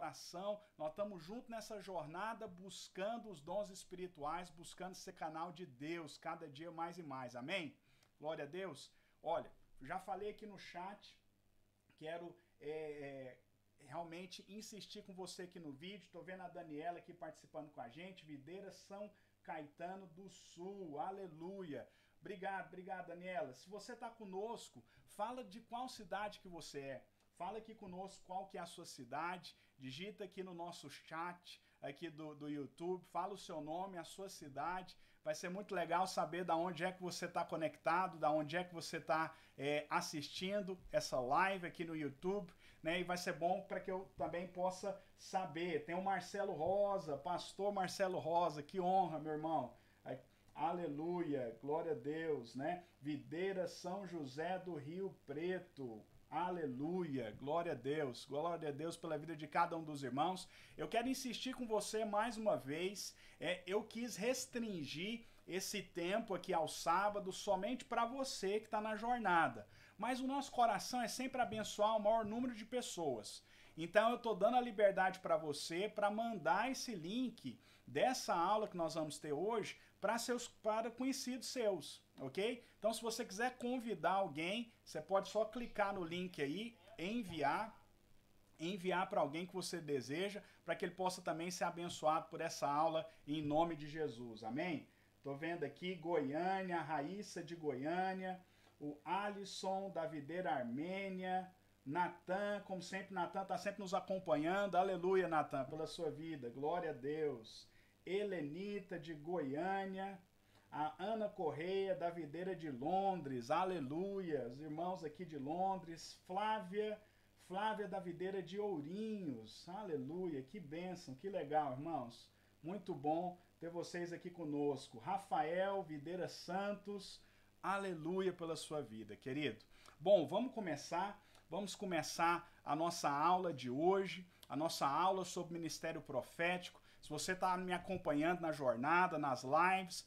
coração. Nós estamos juntos nessa jornada, buscando os dons espirituais, buscando ser canal de Deus, cada dia mais e mais. Amém? Glória a Deus. Olha, já falei aqui no chat, quero realmente insistir com você aqui no vídeo. Estou vendo a Daniela aqui participando com a gente. Videira São Caetano do Sul. Aleluia. Obrigado, Daniela. Se você está conosco, fala de qual cidade que você é. Fala aqui conosco qual que é a sua cidade. Digita aqui no nosso chat aqui do YouTube. Fala o seu nome, a sua cidade. Vai ser muito legal saber da onde é que você está conectado, da onde é que você está assistindo essa live aqui no YouTube, né? E vai ser bom para que eu também possa saber. Tem o Marcelo Rosa, pastor Marcelo Rosa, que honra, meu irmão. Aleluia, glória a Deus, né? Videira São José do Rio Preto. Aleluia, glória a Deus pela vida de cada um dos irmãos. Eu quero insistir com você mais uma vez, eu quis restringir esse tempo aqui ao sábado somente para você que está na jornada, mas o nosso coração é sempre abençoar o maior número de pessoas. Então eu estou dando a liberdade para você para mandar esse link dessa aula que nós vamos ter hoje para conhecidos seus, ok? Então se você quiser convidar alguém, você pode só clicar no link aí, enviar para alguém que você deseja, para que ele possa também ser abençoado por essa aula em nome de Jesus, amém? Tô vendo aqui Goiânia, a Raíssa de Goiânia, o Alisson da Videira Armênia, Natan, como sempre, Natan está sempre nos acompanhando. Aleluia, Natan, pela sua vida. Glória a Deus. Helenita de Goiânia. A Ana Correia da Videira de Londres. Aleluia. Os irmãos aqui de Londres. Flávia da Videira de Ourinhos. Aleluia. Que bênção, que legal, irmãos. Muito bom ter vocês aqui conosco. Rafael Videira Santos. Aleluia pela sua vida, querido. Bom, vamos começar a nossa aula de hoje, a nossa aula sobre ministério profético. Se você está me acompanhando na jornada, nas lives,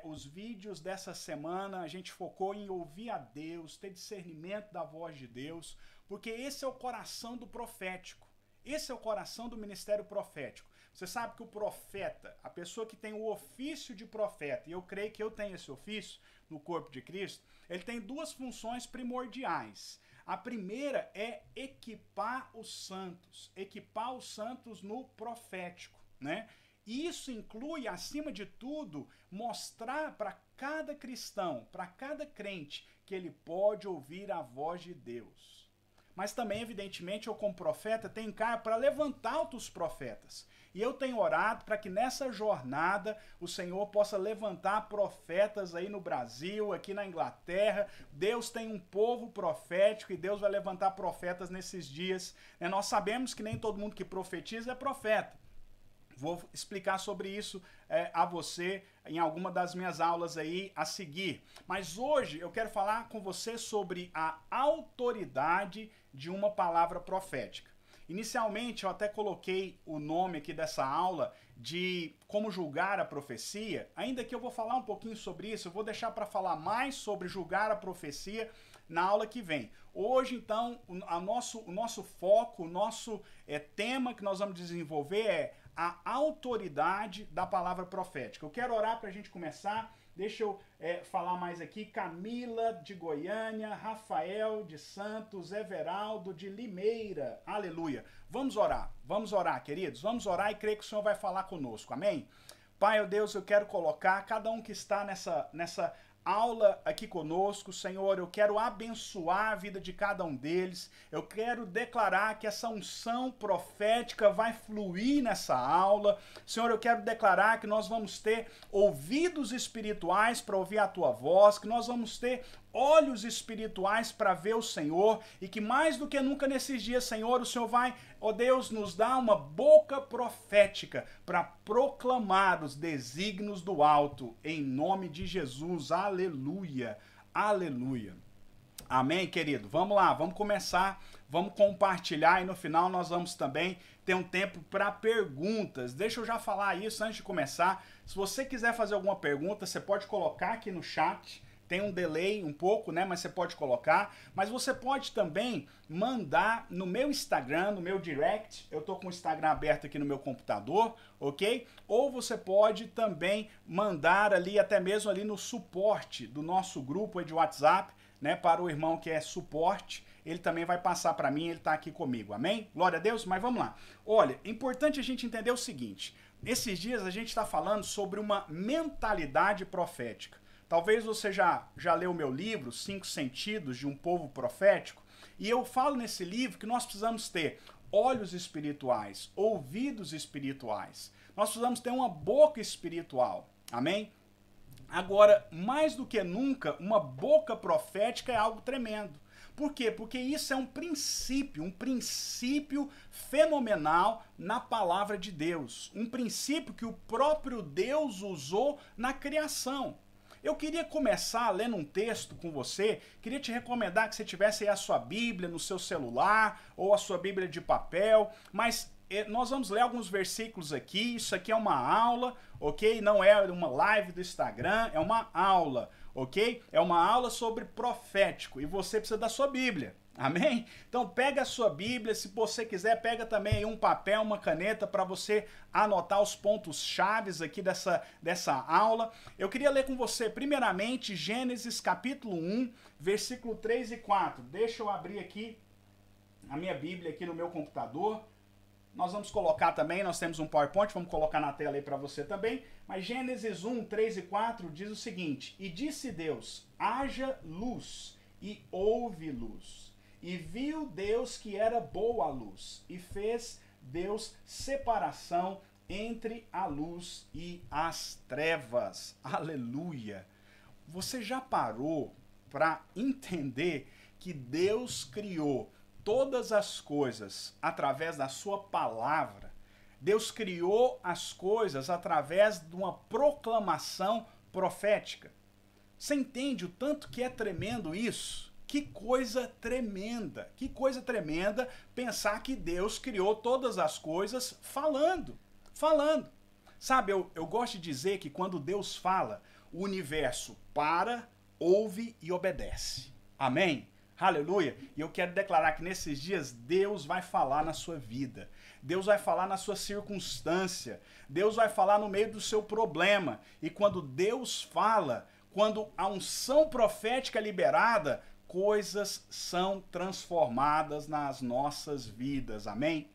os vídeos dessa semana a gente focou em ouvir a Deus, ter discernimento da voz de Deus, porque esse é o coração do profético. Esse é o coração do ministério profético. Você sabe que o profeta, a pessoa que tem o ofício de profeta, e eu creio que eu tenho esse ofício no corpo de Cristo, ele tem duas funções primordiais. A primeira é equipar os santos no profético, né? E isso inclui, acima de tudo, mostrar para cada cristão, para cada crente, que ele pode ouvir a voz de Deus. Mas também, evidentemente, eu como profeta tenho cara para levantar outros profetas. E eu tenho orado para que nessa jornada o Senhor possa levantar profetas aí no Brasil, aqui na Inglaterra. Deus tem um povo profético e Deus vai levantar profetas nesses dias. Nós sabemos que nem todo mundo que profetiza é profeta. Vou explicar sobre isso a você em alguma das minhas aulas aí a seguir. Mas hoje eu quero falar com você sobre a autoridade de uma palavra profética. Inicialmente eu até coloquei o nome aqui dessa aula de como julgar a profecia, ainda que eu vou falar um pouquinho sobre isso, eu vou deixar para falar mais sobre julgar a profecia na aula que vem. Hoje, então, o nosso foco, o nosso tema que nós vamos desenvolver é a autoridade da palavra profética. Eu quero orar para a gente começar. Deixa eu falar mais aqui. Camila de Goiânia, Rafael de Santos, Everaldo de Limeira. Aleluia. Vamos orar, queridos. Vamos orar e creio que o Senhor vai falar conosco. Amém? Pai, ó Deus, eu quero colocar cada um que está nessa aula aqui conosco, Senhor, eu quero abençoar a vida de cada um deles, eu quero declarar que essa unção profética vai fluir nessa aula, Senhor, eu quero declarar que nós vamos ter ouvidos espirituais para ouvir a Tua voz, que nós vamos ter olhos espirituais para ver o Senhor e que mais do que nunca nesses dias, Senhor, o Senhor vai, ó Deus, nos dar uma boca profética para proclamar os desígnios do alto, em nome de Jesus, aleluia, aleluia. Amém, querido? Vamos lá, vamos começar, vamos compartilhar e no final nós vamos também ter um tempo para perguntas. Deixa eu já falar isso antes de começar. Se você quiser fazer alguma pergunta, você pode colocar aqui no chat, tem um delay um pouco, né? Mas você pode colocar. Mas você pode também mandar no meu Instagram, no meu direct. Eu tô com o Instagram aberto aqui no meu computador, ok? Ou você pode também mandar ali, até mesmo ali no suporte do nosso grupo aí de WhatsApp, né? Para o irmão que é suporte. Ele também vai passar para mim, ele tá aqui comigo, amém? Glória a Deus, mas vamos lá. Olha, é importante a gente entender o seguinte, esses dias a gente está falando sobre uma mentalidade profética. Talvez você já leu o meu livro, 5 Sentidos de um Povo Profético, e eu falo nesse livro que nós precisamos ter olhos espirituais, ouvidos espirituais, nós precisamos ter uma boca espiritual, amém? Agora, mais do que nunca, uma boca profética é algo tremendo. Por quê? Porque isso é um princípio fenomenal na palavra de Deus. Um princípio que o próprio Deus usou na criação. Eu queria começar lendo um texto com você, queria te recomendar que você tivesse aí a sua Bíblia no seu celular ou a sua Bíblia de papel, mas nós vamos ler alguns versículos aqui, isso aqui é uma aula, ok? Não é uma live do Instagram, é uma aula, ok? É uma aula sobre profético e você precisa da sua Bíblia, amém? Então pega a sua Bíblia, se você quiser, pega também aí um papel, uma caneta para você anotar os pontos chaves aqui dessa aula. Eu queria ler com você, primeiramente, Gênesis capítulo 1, versículo 3 e 4. Deixa eu abrir aqui a minha Bíblia aqui no meu computador. Nós vamos colocar também, nós temos um PowerPoint, vamos colocar na tela aí para você também. Mas Gênesis 1, 3 e 4 diz o seguinte: E disse Deus, haja luz, e houve luz. E viu Deus que era boa a luz, e fez Deus separação entre a luz e as trevas. Aleluia! Você já parou para entender que Deus criou todas as coisas através da sua palavra? Deus criou as coisas através de uma proclamação profética. Você entende o tanto que é tremendo isso? Que coisa tremenda pensar que Deus criou todas as coisas falando. Sabe, eu gosto de dizer que quando Deus fala, o universo para, ouve e obedece. Amém? Aleluia! E eu quero declarar que nesses dias Deus vai falar na sua vida. Deus vai falar na sua circunstância. Deus vai falar no meio do seu problema. E quando Deus fala, quando a unção profética é liberada, coisas são transformadas nas nossas vidas. Amém?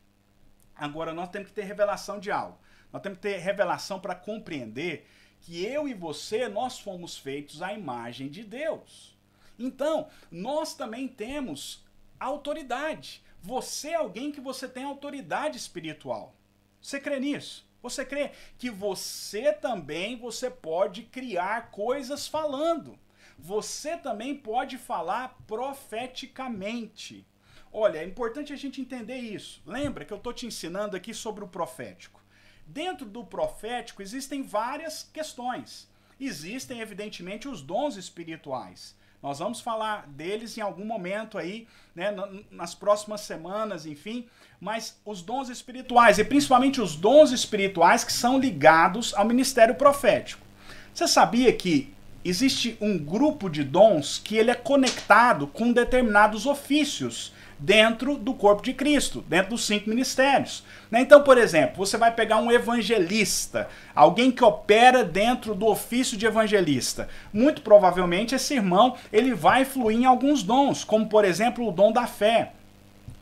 Agora nós temos que ter revelação de algo. Nós temos que ter revelação para compreender que eu e você, nós fomos feitos à imagem de Deus. Então, nós também temos autoridade. Você é alguém que você tem autoridade espiritual. Você crê nisso? Você crê que você também pode criar coisas falando. Você também pode falar profeticamente. Olha, é importante a gente entender isso. Lembra que eu estou te ensinando aqui sobre o profético. Dentro do profético existem várias questões. Existem, evidentemente, os dons espirituais. Nós vamos falar deles em algum momento aí, né, nas próximas semanas, enfim. Mas os dons espirituais, e principalmente os dons espirituais que são ligados ao ministério profético. Você sabia que existe um grupo de dons que ele é conectado com determinados ofícios dentro do corpo de Cristo, dentro dos 5 ministérios. Então, por exemplo, você vai pegar um evangelista, alguém que opera dentro do ofício de evangelista. Muito provavelmente esse irmão ele vai fluir em alguns dons, como por exemplo o dom da fé,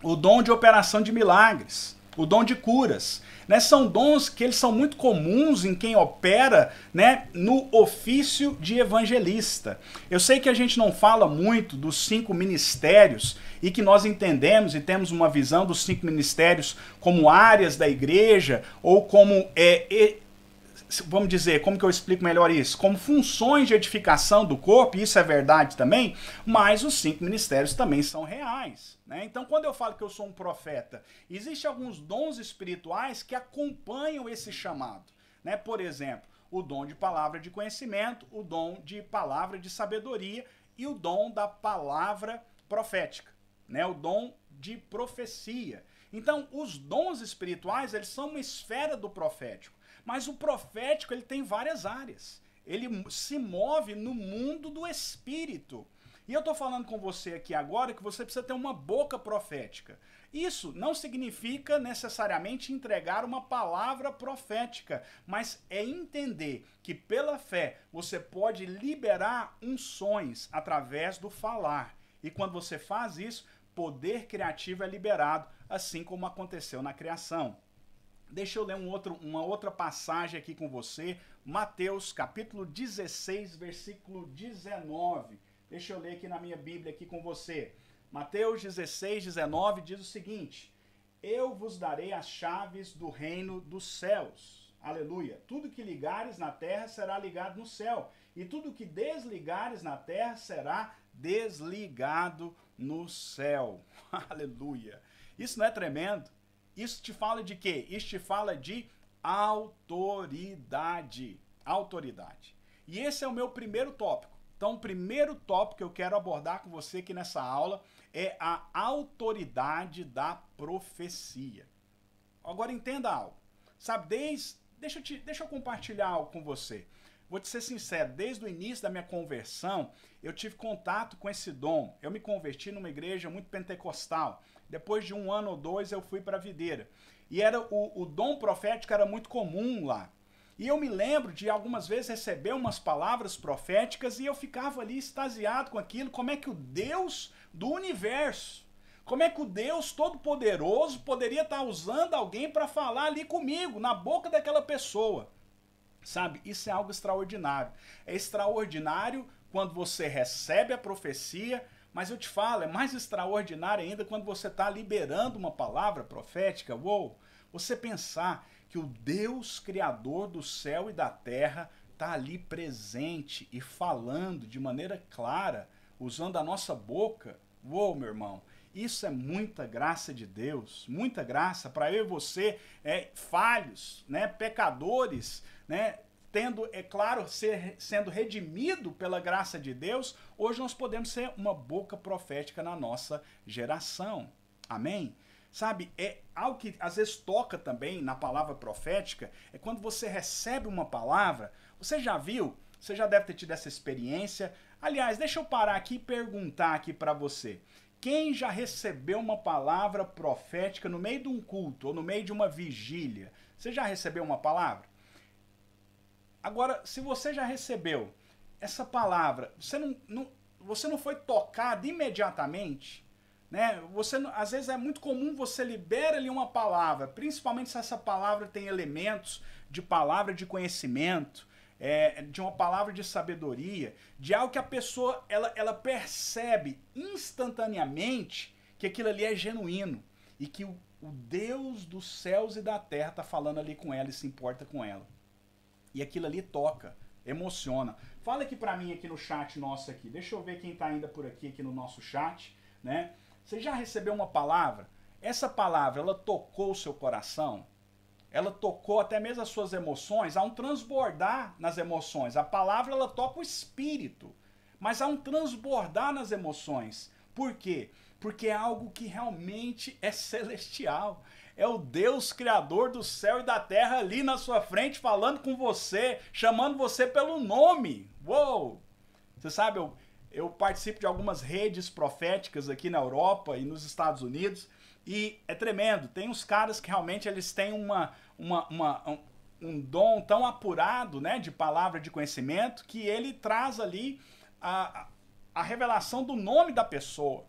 o dom de operação de milagres, o dom de curas. São dons que eles são muito comuns em quem opera, né, no ofício de evangelista. Eu sei que a gente não fala muito dos 5 ministérios e que nós entendemos e temos uma visão dos 5 ministérios como áreas da igreja ou como, vamos dizer, como que eu explico melhor isso? Como funções de edificação do corpo, e isso é verdade também, mas os 5 ministérios também são reais. Então, quando eu falo que eu sou um profeta, existem alguns dons espirituais que acompanham esse chamado. Por exemplo, o dom de palavra de conhecimento, o dom de palavra de sabedoria e o dom da palavra profética, o dom de profecia. Então, os dons espirituais, eles são uma esfera do profético, mas o profético ele tem várias áreas. ele se move no mundo do espírito. E eu estou falando com você aqui agora que você precisa ter uma boca profética. Isso não significa necessariamente entregar uma palavra profética, mas é entender que pela fé você pode liberar unções através do falar. E quando você faz isso, poder criativo é liberado, assim como aconteceu na criação. Deixa eu ler uma outra passagem aqui com você, Mateus capítulo 16, versículo 19. Deixa eu ler aqui na minha Bíblia aqui com você. Mateus 16, 19 diz o seguinte: eu vos darei as chaves do reino dos céus. Aleluia. Tudo que ligares na terra será ligado no céu, e tudo que desligares na terra será desligado no céu. Aleluia. Isso não é tremendo? Isso te fala de quê? Isso te fala de autoridade. Autoridade. E esse é o meu primeiro tópico. Então, o primeiro tópico que eu quero abordar com você aqui nessa aula é a autoridade da profecia. Agora entenda algo. Sabe, deixa eu compartilhar algo com você. Vou te ser sincero, desde o início da minha conversão, eu tive contato com esse dom. Eu me converti numa igreja muito pentecostal. Depois de 1 ano ou 2, eu fui para a videira. E o dom profético era muito comum lá. E eu me lembro de algumas vezes receber umas palavras proféticas e eu ficava ali extasiado com aquilo. Como é que o Deus do universo, como é que o Deus Todo-Poderoso poderia estar usando alguém para falar ali comigo, na boca daquela pessoa? Sabe, isso é algo extraordinário. É extraordinário quando você recebe a profecia, mas eu te falo, é mais extraordinário ainda quando você está liberando uma palavra profética. Uou! Você pensar que o Deus Criador do céu e da terra está ali presente e falando de maneira clara, usando a nossa boca. Uou, meu irmão! Isso é muita graça de Deus, muita graça para eu e você, falhos, né, pecadores, né, tendo, é claro, sendo redimido pela graça de Deus. Hoje nós podemos ser uma boca profética na nossa geração. Amém? Sabe, é algo que às vezes toca também na palavra profética, é quando você recebe uma palavra, você já viu, você já deve ter tido essa experiência. Aliás, deixa eu parar aqui e perguntar aqui para você. Quem já recebeu uma palavra profética no meio de um culto ou no meio de uma vigília? Você já recebeu uma palavra? Agora, se você já recebeu essa palavra, você não foi tocado imediatamente? Né? Às vezes é muito comum você libera ali uma palavra, principalmente se essa palavra tem elementos de palavra de conhecimento, de uma palavra de sabedoria, de algo que a pessoa ela percebe instantaneamente que aquilo ali é genuíno e que o Deus dos céus e da terra está falando ali com ela e se importa com ela. E aquilo ali toca, emociona. Fala aqui para mim aqui no chat nosso aqui. Deixa eu ver quem está ainda por aqui no nosso chat, né? Você já recebeu uma palavra? Essa palavra, ela tocou o seu coração? Ela tocou até mesmo as suas emoções? Há um transbordar nas emoções. A palavra, ela toca o espírito. Mas há um transbordar nas emoções. Por quê? Porque é algo que realmente é celestial. É o Deus Criador do céu e da terra ali na sua frente, falando com você, chamando você pelo nome. Uou! Você sabe, eu participo de algumas redes proféticas aqui na Europa e nos Estados Unidos, e é tremendo. Tem uns caras que realmente eles têm um dom tão apurado, né, de palavra de conhecimento, que ele traz ali a revelação do nome da pessoa.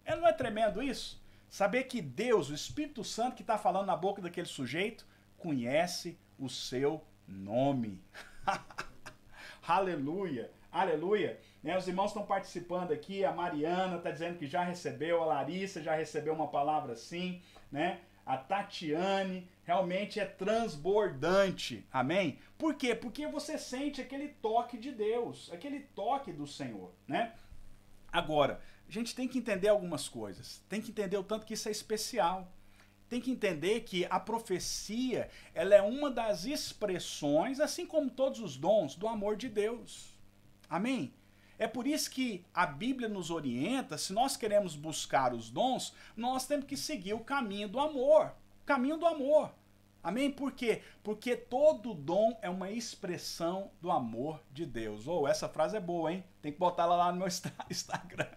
Não é tremendo isso? Saber que Deus, o Espírito Santo que está falando na boca daquele sujeito, conhece o seu nome. Aleluia! Aleluia! Né, os irmãos estão participando aqui, a Mariana está dizendo que já recebeu, a Larissa já recebeu uma palavra assim, né? A Tatiane realmente é transbordante, amém? Por quê? Porque você sente aquele toque de Deus, aquele toque do Senhor, né? Agora, a gente tem que entender algumas coisas, tem que entender o tanto que isso é especial. Tem que entender que a profecia, ela é uma das expressões, assim como todos os dons, do amor de Deus. Amém? É por isso que a Bíblia nos orienta, se nós queremos buscar os dons, nós temos que seguir o caminho do amor. O caminho do amor. Amém? Por quê? Porque todo dom é uma expressão do amor de Deus. Oh, essa frase é boa, hein? Tem que botar ela lá no meu Instagram.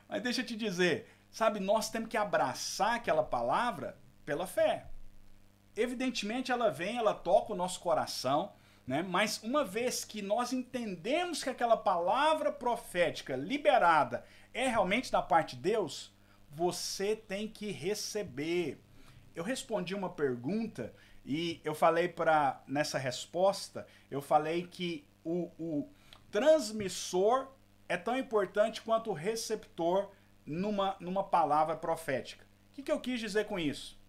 Mas deixa eu te dizer, sabe, nós temos que abraçar aquela palavra pela fé. Evidentemente ela vem, ela toca o nosso coração, né? Mas uma vez que nós entendemos que aquela palavra profética liberada é realmente da parte de Deus, você tem que receber. Eu respondi uma pergunta e eu falei nessa resposta, eu falei que o transmissor é tão importante quanto o receptor numa palavra profética. O que eu quis dizer com isso?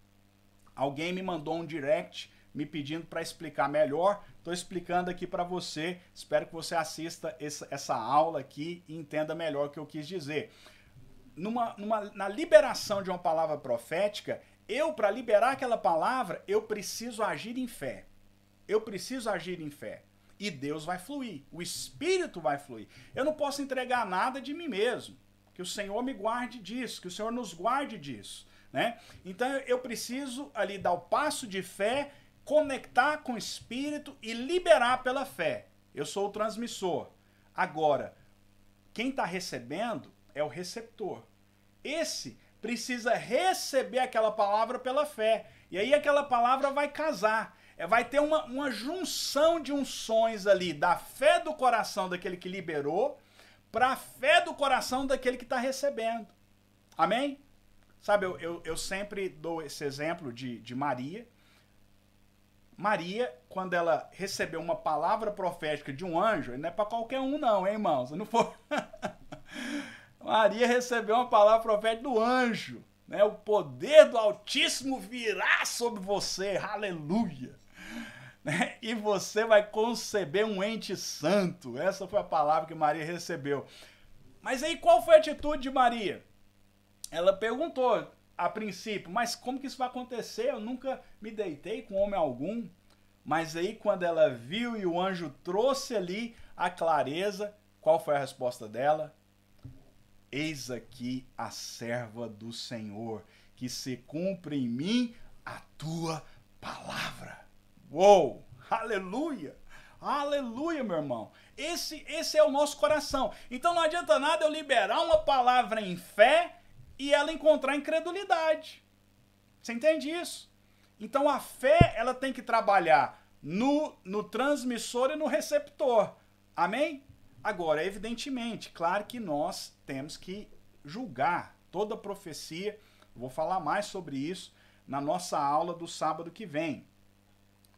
Alguém me mandou um direct me pedindo para explicar melhor. Estou explicando aqui para você. Espero que você assista essa aula aqui e entenda melhor o que eu quis dizer. Na liberação de uma palavra profética, para liberar aquela palavra, eu preciso agir em fé. Eu preciso agir em fé. E Deus vai fluir. O Espírito vai fluir. Eu não posso entregar nada de mim mesmo. Que o Senhor me guarde disso. Que o Senhor nos guarde disso. Né? Então eu preciso ali dar o passo de fé, conectar com o Espírito e liberar pela fé. Eu sou o transmissor. Agora, quem está recebendo é o receptor. Esse precisa receber aquela palavra pela fé. E aí aquela palavra vai casar. Vai ter uma junção de unções ali, da fé do coração daquele que liberou, para a fé do coração daquele que está recebendo. Amém? Sabe, eu sempre dou esse exemplo de Maria. Maria, quando ela recebeu uma palavra profética de um anjo, não é para qualquer um não, hein, irmãos? Não for... Maria recebeu uma palavra profética do anjo, né? O poder do Altíssimo virá sobre você, aleluia! Né? E você vai conceber um ente santo. Essa foi a palavra que Maria recebeu. Mas aí qual foi a atitude de Maria? Ela perguntou a princípio, mas como que isso vai acontecer? Eu nunca me deitei com homem algum. Mas aí quando ela viu e o anjo trouxe ali a clareza, qual foi a resposta dela? Eis aqui a serva do Senhor, que se cumpre em mim a tua palavra. Uou! Aleluia! Aleluia, meu irmão. Esse é o nosso coração. Então não adianta nada eu liberar uma palavra em fé e ela encontrar incredulidade. Você entende isso? Então a fé, ela tem que trabalhar no transmissor e no receptor. Amém? Agora, evidentemente, claro que nós temos que julgar toda profecia. Vou falar mais sobre isso na nossa aula do sábado que vem.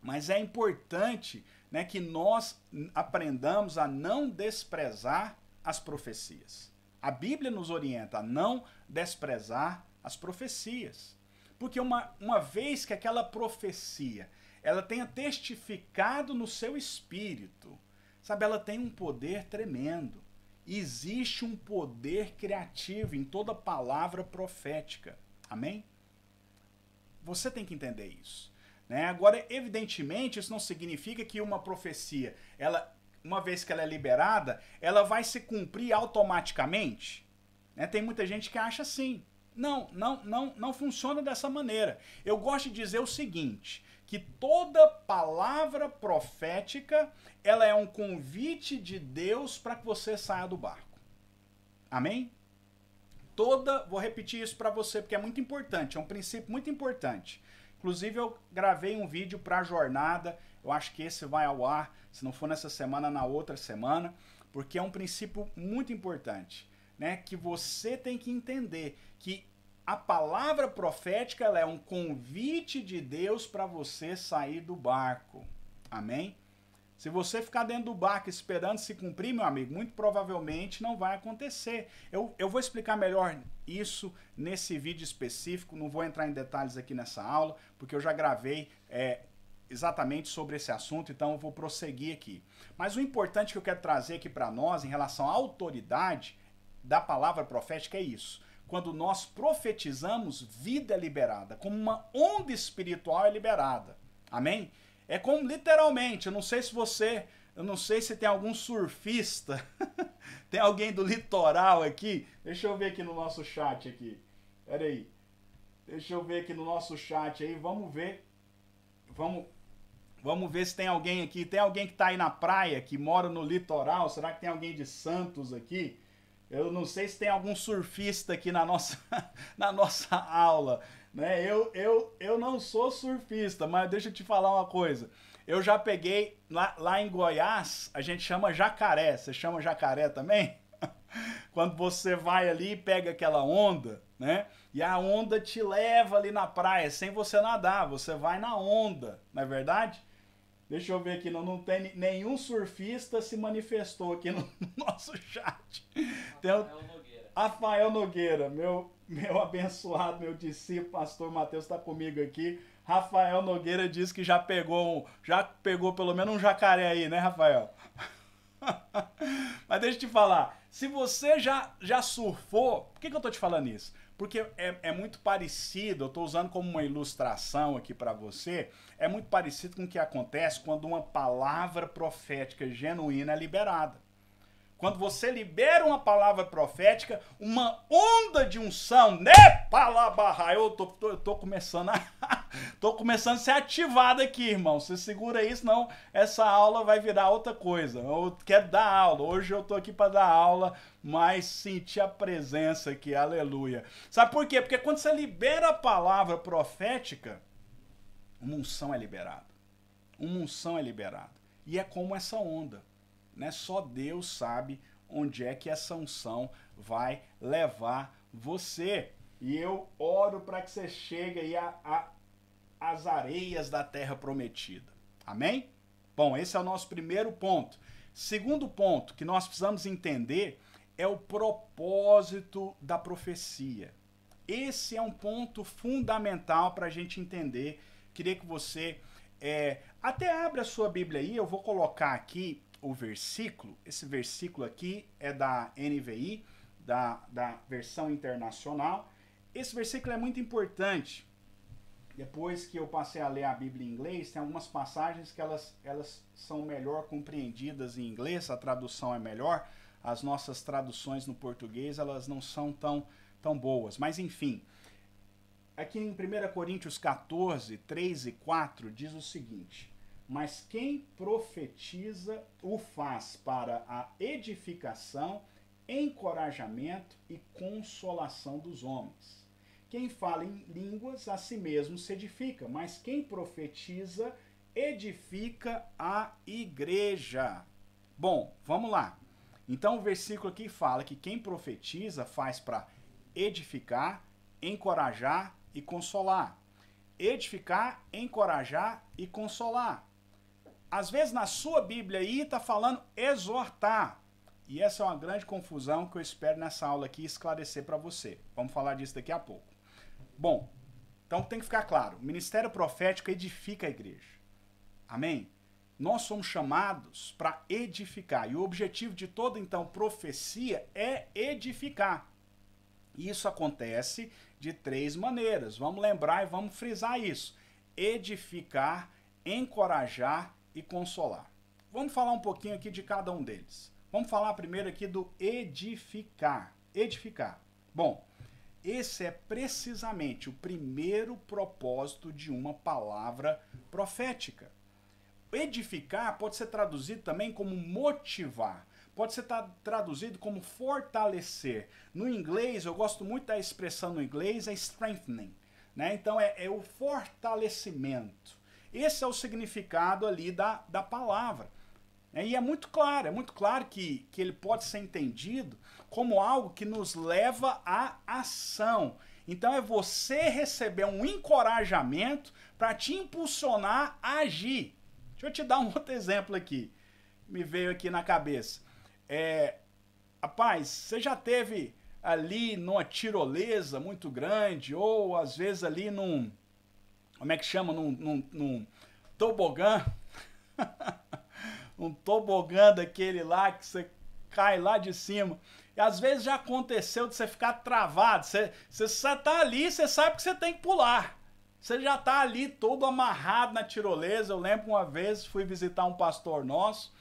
Mas é importante, né, que nós aprendamos a não desprezar as profecias. A Bíblia nos orienta a não desprezar as profecias. Porque uma vez que aquela profecia ela tenha testificado no seu espírito, sabe, ela tem um poder tremendo. Existe um poder criativo em toda palavra profética. Amém? Você tem que entender isso. Né? Agora, evidentemente, isso não significa que uma profecia, uma vez que ela é liberada, ela vai se cumprir automaticamente. Né? Tem muita gente que acha assim. Não funciona dessa maneira. Eu gosto de dizer o seguinte, que toda palavra profética, ela é um convite de Deus para que você saia do barco. Amém? Vou repetir isso para você porque é muito importante, é um princípio muito importante. Inclusive eu gravei um vídeo para a jornada, eu acho que esse vai ao ar, se não for nessa semana, na outra semana, porque é um princípio muito importante, né? Que você tem que entender que a palavra profética ela é um convite de Deus para você sair do barco. Amém? Se você ficar dentro do barco esperando se cumprir, meu amigo, muito provavelmente não vai acontecer. Eu vou explicar melhor isso nesse vídeo específico, não vou entrar em detalhes aqui nessa aula, porque eu já gravei exatamente sobre esse assunto, então eu vou prosseguir aqui. Mas o importante que eu quero trazer aqui para nós, em relação à autoridade da palavra profética, é isso. Quando nós profetizamos, vida é liberada, como uma onda espiritual é liberada. Amém? É como literalmente, eu não sei se tem algum surfista, tem alguém do litoral aqui, deixa eu ver aqui no nosso chat aqui, peraí, deixa eu ver aqui no nosso chat aí, vamos ver Vamos ver se tem alguém aqui. Tem alguém que está aí na praia, que mora no litoral? Será que tem alguém de Santos aqui? Eu não sei se tem algum surfista aqui na nossa, na nossa aula, né? Eu não sou surfista, mas deixa eu te falar uma coisa. Eu já peguei, lá em Goiás, a gente chama jacaré. Você chama jacaré também? Quando você vai ali e pega aquela onda, né? E a onda te leva ali na praia, sem você nadar, você vai na onda, não é verdade? Deixa eu ver aqui, não tem nenhum surfista se manifestou aqui no nosso chat. Rafael Nogueira, meu abençoado, meu discípulo, pastor Mateus está comigo aqui. Rafael Nogueira disse que já pegou pelo menos um jacaré aí, né, Rafael? Mas deixa eu te falar, se você já surfou, por que eu tô te falando isso? Porque é muito parecido, eu estou usando como uma ilustração aqui para você, é muito parecido com o que acontece quando uma palavra profética genuína é liberada. Quando você libera uma palavra profética, uma onda de unção, né, palabarra, eu tô começando a ser ativado aqui, irmão. Você segura isso, não, essa aula vai virar outra coisa. Eu quero dar aula, hoje eu tô aqui para dar aula, mas sentir a presença aqui, aleluia. Sabe por quê? Porque quando você libera a palavra profética, uma unção é liberada. Uma unção é liberada. E é como essa onda. Né? Só Deus sabe onde é que essa unção vai levar você. E eu oro para que você chegue aí às areias da terra prometida. Amém? Bom, esse é o nosso primeiro ponto. Segundo ponto que nós precisamos entender é o propósito da profecia. Esse é um ponto fundamental para a gente entender. Queria que você até abra a sua Bíblia aí, eu vou colocar aqui o versículo. Esse versículo aqui é da NVI, da versão internacional. Esse versículo é muito importante. Depois que eu passei a ler a Bíblia em inglês, tem algumas passagens que elas são melhor compreendidas em inglês, a tradução é melhor. As nossas traduções no português, elas não são tão boas. Mas enfim, aqui em 1 Coríntios 14, 3 e 4, diz o seguinte: mas quem profetiza o faz para a edificação, encorajamento e consolação dos homens. Quem fala em línguas, a si mesmo se edifica, mas quem profetiza, edifica a igreja. Bom, vamos lá. Então o versículo aqui fala que quem profetiza faz para edificar, encorajar e consolar. Edificar, encorajar e consolar. Às vezes na sua Bíblia aí está falando exortar. E essa é uma grande confusão que eu espero nessa aula aqui esclarecer para você. Vamos falar disso daqui a pouco. Bom, então tem que ficar claro. O ministério profético edifica a igreja. Amém? Nós somos chamados para edificar. E o objetivo de toda, então, profecia é edificar. E isso acontece de 3 maneiras. Vamos lembrar e vamos frisar isso. Edificar, encorajar e consolar. Vamos falar um pouquinho aqui de cada um deles. Vamos falar primeiro aqui do edificar. Edificar. Bom, esse é precisamente o primeiro propósito de uma palavra profética. Edificar pode ser traduzido também como motivar. Pode ser traduzido como fortalecer. No inglês, eu gosto muito da expressão no inglês, é strengthening. Né? Então é o fortalecimento. Esse é o significado ali da palavra. E é muito claro que ele pode ser entendido como algo que nos leva à ação. Então é você receber um encorajamento para te impulsionar a agir. Deixa eu te dar um outro exemplo aqui. Me veio aqui na cabeça. Rapaz, você já teve ali numa tirolesa muito grande, ou às vezes ali num, como é que chama, num tobogã, um tobogã daquele lá que você cai lá de cima, e às vezes já aconteceu de você ficar travado, você tá ali, você sabe que você tem que pular, você já tá ali todo amarrado na tirolesa. Eu lembro uma vez, fui visitar um pastor nosso,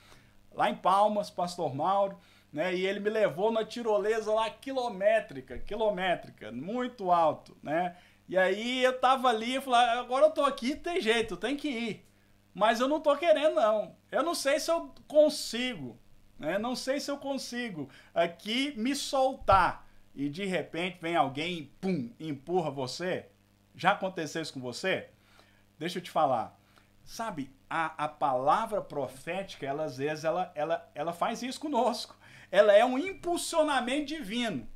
lá em Palmas, pastor Mauro, né, e ele me levou na tirolesa lá quilométrica, muito alto, né, E aí eu tava ali e falei, agora eu tô aqui, tem jeito, tem que ir. Mas eu não tô querendo, não. Eu não sei se eu consigo, né? Não sei se eu consigo aqui me soltar. E de repente vem alguém e pum, empurra você. Já aconteceu isso com você? Deixa eu te falar. Sabe, a palavra profética, ela às vezes, ela faz isso conosco. Ela é um impulsionamento divino.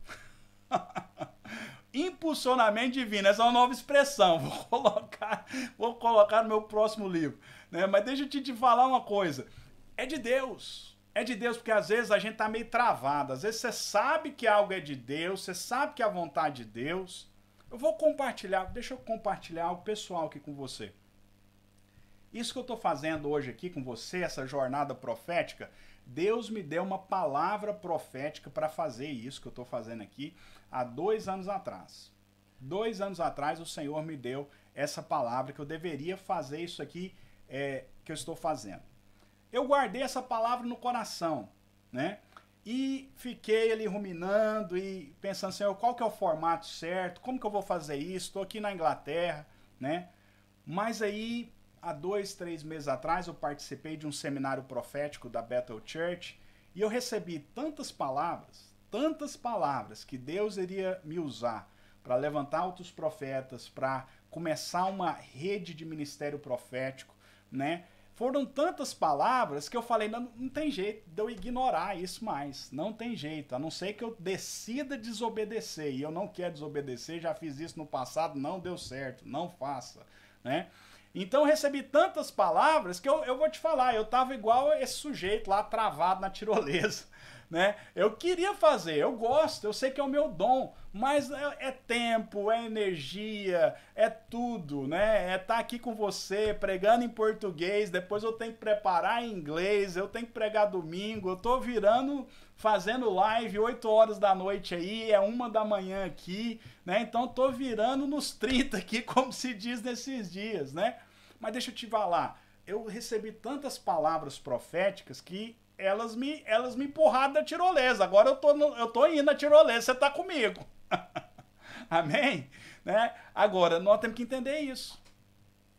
Impulsionamento divino, essa é uma nova expressão. Vou colocar no meu próximo livro. Né? Mas deixa eu te falar uma coisa. É de Deus. É de Deus, porque às vezes a gente tá meio travado. Às vezes você sabe que algo é de Deus, você sabe que é a vontade de Deus. Eu vou compartilhar, deixa eu compartilhar algo pessoal aqui com você. Isso que eu estou fazendo hoje aqui com você, essa jornada profética, Deus me deu uma palavra profética para fazer isso que eu estou fazendo aqui há 2 anos atrás. 2 anos atrás o Senhor me deu essa palavra que eu deveria fazer isso aqui que eu estou fazendo. Eu guardei essa palavra no coração, né? E fiquei ali ruminando e pensando, Senhor, qual que é o formato certo? Como que eu vou fazer isso? Estou aqui na Inglaterra, né? Mas aí, há 2, 3 meses atrás, eu participei de um seminário profético da Bethel Church e eu recebi tantas palavras que Deus iria me usar para levantar outros profetas, para começar uma rede de ministério profético, né? Foram tantas palavras que eu falei, não tem jeito de eu ignorar isso mais, não tem jeito, a não ser que eu decida desobedecer, e eu não quero desobedecer, já fiz isso no passado, não deu certo, não faça, né? Então eu recebi tantas palavras que eu vou te falar, eu tava igual esse sujeito lá travado na tirolesa, né? Eu queria fazer, eu gosto, eu sei que é o meu dom, mas é tempo, é energia, é tudo, né? É estar aqui com você, pregando em português, depois eu tenho que preparar em inglês, eu tenho que pregar domingo, eu tô fazendo live 8 horas da noite aí, é 1 da manhã aqui, né? Então tô virando nos 30 aqui, como se diz nesses dias, né? Mas deixa eu te falar, eu recebi tantas palavras proféticas que elas me empurraram da tirolesa. Agora eu tô indo na tirolesa, você tá comigo. Amém? Né? Agora, nós temos que entender isso.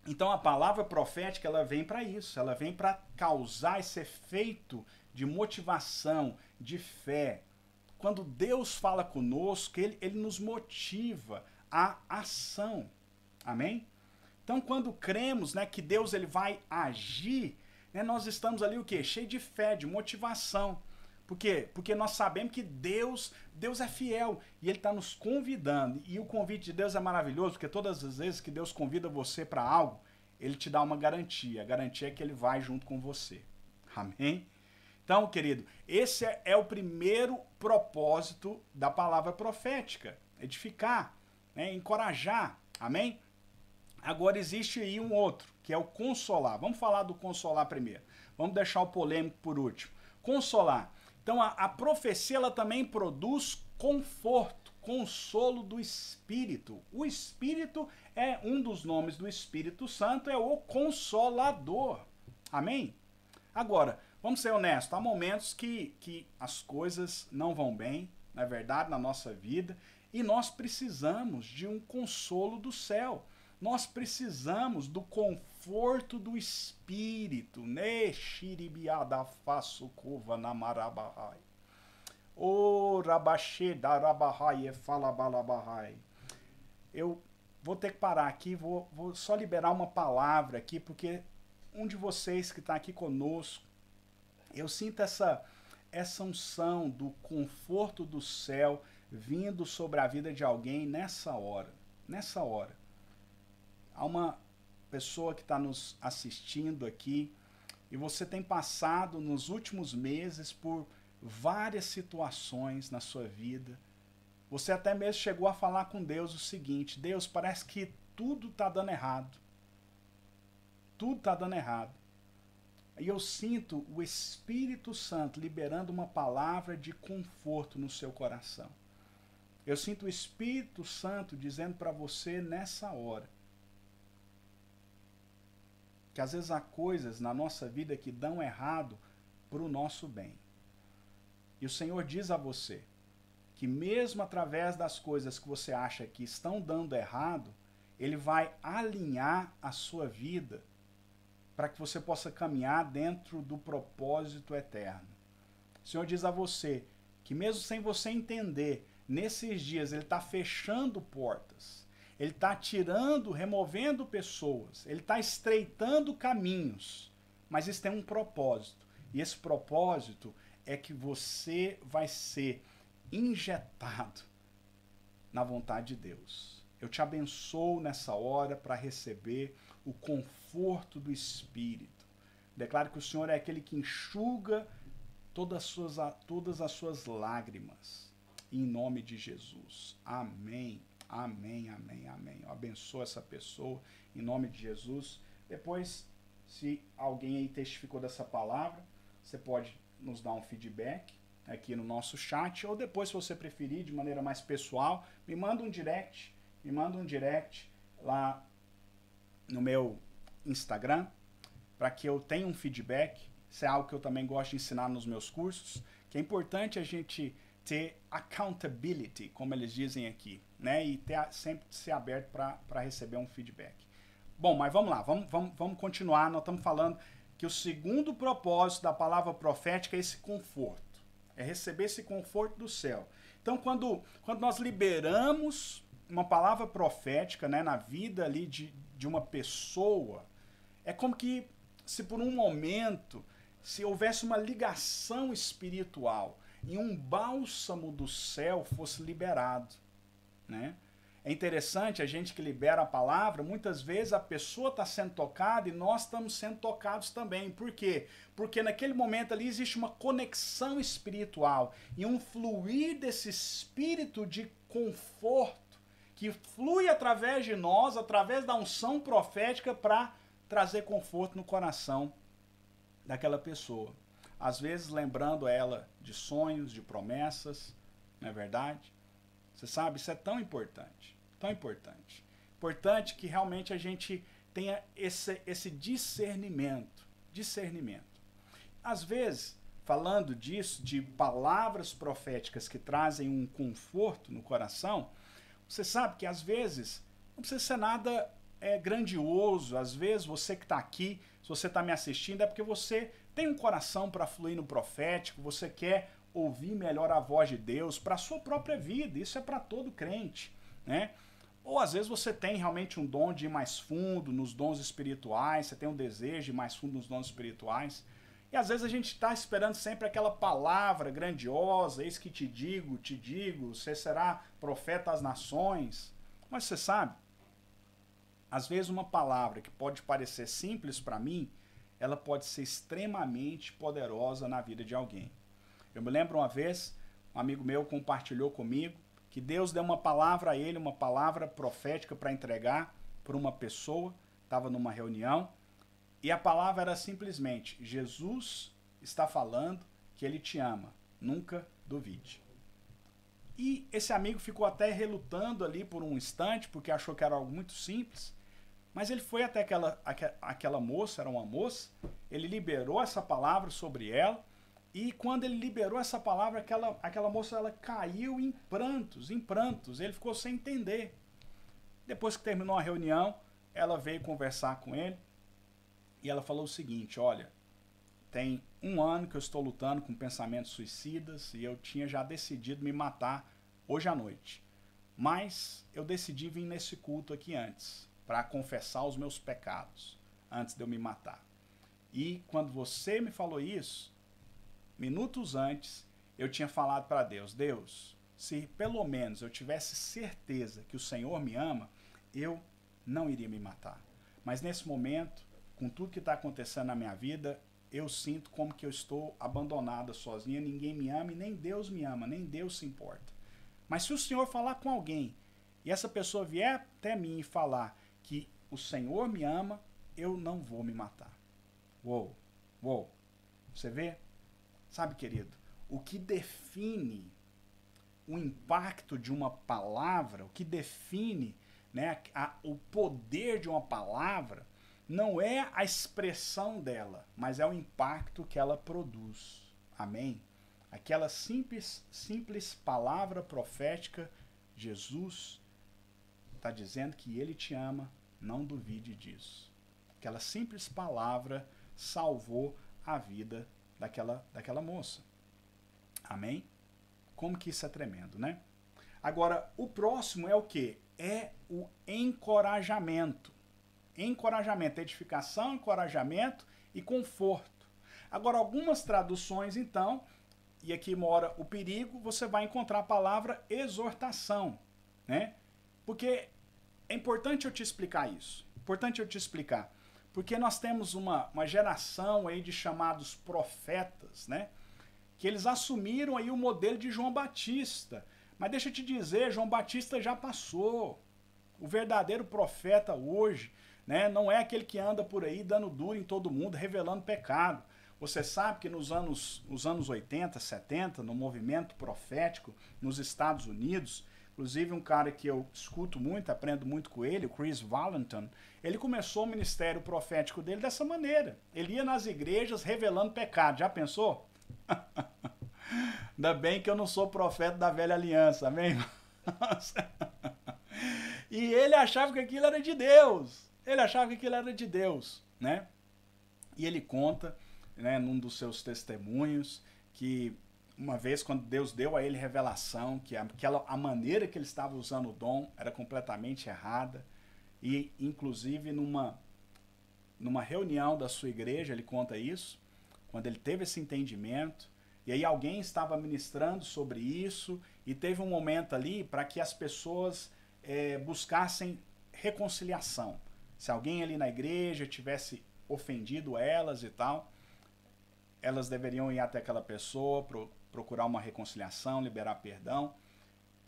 Então a palavra profética, ela vem para isso, ela vem para causar esse efeito de motivação, de fé. Quando Deus fala conosco, ele nos motiva à ação. Amém? Então quando cremos, né, que Deus ele vai agir, né, nós estamos ali o quê? Cheio de fé, de motivação. Por quê? Porque nós sabemos que Deus é fiel e Ele está nos convidando. E o convite de Deus é maravilhoso, porque todas as vezes que Deus convida você para algo, Ele te dá uma garantia. A garantia é que Ele vai junto com você. Amém? Então, querido, esse é o primeiro propósito da palavra profética. Edificar, né, encorajar. Amém? Agora existe aí um outro, que é o consolar. Vamos falar do consolar primeiro. Vamos deixar o polêmico por último. Consolar. Então a profecia ela também produz conforto, consolo do Espírito. O Espírito é um dos nomes do Espírito Santo, é o Consolador. Amém? Agora, vamos ser honestos, há momentos que as coisas não vão bem, não é verdade, na nossa vida, e nós precisamos de um consolo do céu. Nós precisamos do conforto do Espírito. Eu vou ter que parar aqui, vou só liberar uma palavra aqui, porque um de vocês que está aqui conosco, eu sinto essa unção do conforto do céu vindo sobre a vida de alguém nessa hora. Nessa hora. Há uma pessoa que está nos assistindo aqui e você tem passado nos últimos meses por várias situações na sua vida. Você até mesmo chegou a falar com Deus o seguinte: Deus, parece que tudo está dando errado. Tudo está dando errado. E eu sinto o Espírito Santo liberando uma palavra de conforto no seu coração. Eu sinto o Espírito Santo dizendo para você nessa hora que às vezes há coisas na nossa vida que dão errado para o nosso bem. E o Senhor diz a você que mesmo através das coisas que você acha que estão dando errado, ele vai alinhar a sua vida para que você possa caminhar dentro do propósito eterno. O Senhor diz a você que mesmo sem você entender, nesses dias ele está fechando portas, ele está tirando, removendo pessoas, ele está estreitando caminhos, mas isso tem um propósito. E esse propósito é que você vai ser injetado na vontade de Deus. Eu te abençoo nessa hora para receber o conforto do Espírito. Declaro que o Senhor é aquele que enxuga todas as suas lágrimas. Em nome de Jesus. Amém. Amém, amém, amém. Eu abençoo essa pessoa em nome de Jesus. Depois, se alguém aí testificou dessa palavra, você pode nos dar um feedback aqui no nosso chat, ou depois, se você preferir, de maneira mais pessoal, me manda um direct lá no meu Instagram, para que eu tenha um feedback. Isso é algo que eu também gosto de ensinar nos meus cursos, que é importante a gente ter accountability, como eles dizem aqui, né? E sempre ser aberto para receber um feedback. Bom, mas vamos lá, vamos continuar. Nós estamos falando que o segundo propósito da palavra profética é esse conforto, é receber esse conforto do céu. Então, quando nós liberamos uma palavra profética, né, na vida ali de uma pessoa, é como que se por um momento, se houvesse uma ligação espiritual e um bálsamo do céu fosse liberado, né? É interessante, a gente que libera a palavra, muitas vezes a pessoa está sendo tocada e nós estamos sendo tocados também. Por quê? Porque naquele momento ali existe uma conexão espiritual e um fluir desse espírito de conforto que flui através de nós, através da unção profética, para trazer conforto no coração daquela pessoa. Às vezes lembrando ela de sonhos, de promessas, não é verdade? Você sabe, isso é tão importante, tão importante. Importante que realmente a gente tenha esse discernimento. Às vezes, falando disso, de palavras proféticas que trazem um conforto no coração, você sabe que às vezes não precisa ser nada grandioso. Às vezes você que está aqui, se você está me assistindo, é porque você tem um coração para fluir no profético, você quer ouvir melhor a voz de Deus para a sua própria vida. Isso é para todo crente, né? Ou às vezes você tem realmente um dom de ir mais fundo nos dons espirituais, você tem um desejo de ir mais fundo nos dons espirituais. E às vezes a gente está esperando sempre aquela palavra grandiosa, eis que te digo, você será profeta às nações. Mas você sabe, às vezes uma palavra que pode parecer simples para mim, ela pode ser extremamente poderosa na vida de alguém. Eu me lembro uma vez, um amigo meu compartilhou comigo que Deus deu uma palavra a ele, uma palavra profética para entregar para uma pessoa, estava numa reunião, e a palavra era simplesmente: Jesus está falando que ele te ama, nunca duvide. E esse amigo ficou até relutando ali por um instante, porque achou que era algo muito simples, mas ele foi até aquela moça, era uma moça, ele liberou essa palavra sobre ela, e quando ele liberou essa palavra, aquela moça ela caiu em prantos, ele ficou sem entender. Depois que terminou a reunião, ela veio conversar com ele, e ela falou o seguinte: olha, tem 1 ano que eu estou lutando com pensamentos suicidas, e eu tinha já decidido me matar hoje à noite. Mas eu decidi vir nesse culto aqui antes, para confessar os meus pecados, antes de eu me matar. E quando você me falou isso, minutos antes, eu tinha falado para Deus: Deus, se pelo menos eu tivesse certeza que o Senhor me ama, eu não iria me matar. Mas nesse momento, com tudo que está acontecendo na minha vida, eu sinto como que eu estou abandonada, sozinha, ninguém me ama e nem Deus me ama, nem Deus se importa. Mas se o Senhor falar com alguém e essa pessoa vier até mim e falar que o Senhor me ama, eu não vou me matar. Uou, você vê? Sabe, querido, o que define o impacto de uma palavra, o que define, né, o poder de uma palavra, não é a expressão dela, mas é o impacto que ela produz. Amém? Aquela simples palavra profética: Jesus está dizendo que ele te ama, não duvide disso. Aquela simples palavra salvou a vida daquela moça. Amém? Como que isso é tremendo, né? Agora, o próximo é o quê? É o encorajamento. Encorajamento, edificação, encorajamento e conforto. Agora, algumas traduções, então, e aqui mora o perigo, você vai encontrar a palavra exortação, né? Porque é importante eu te explicar isso. Importante eu te explicar. Porque nós temos uma geração aí de chamados profetas, né? Que eles assumiram aí o modelo de João Batista. Mas deixa eu te dizer, João Batista já passou. O verdadeiro profeta hoje, né, não é aquele que anda por aí dando duro em todo mundo, revelando pecado. Você sabe que nos anos 80, 70, no movimento profético nos Estados Unidos, inclusive um cara que eu escuto muito, aprendo muito com ele, o Chris Valentin, ele começou o ministério profético dele dessa maneira. Ele ia nas igrejas revelando pecado. Já pensou? Ainda bem que eu não sou profeta da velha aliança, amém? E ele achava que aquilo era de Deus. Ele achava que aquilo era de Deus, né? E ele conta, né, num dos seus testemunhos, que uma vez quando Deus deu a ele revelação, que a maneira que ele estava usando o dom era completamente errada, e inclusive numa reunião da sua igreja, ele conta isso, quando ele teve esse entendimento, e aí alguém estava ministrando sobre isso, e teve um momento ali para que as pessoas buscassem reconciliação. Se alguém ali na igreja tivesse ofendido elas e tal, elas deveriam ir até aquela pessoa, procurar uma reconciliação, liberar perdão.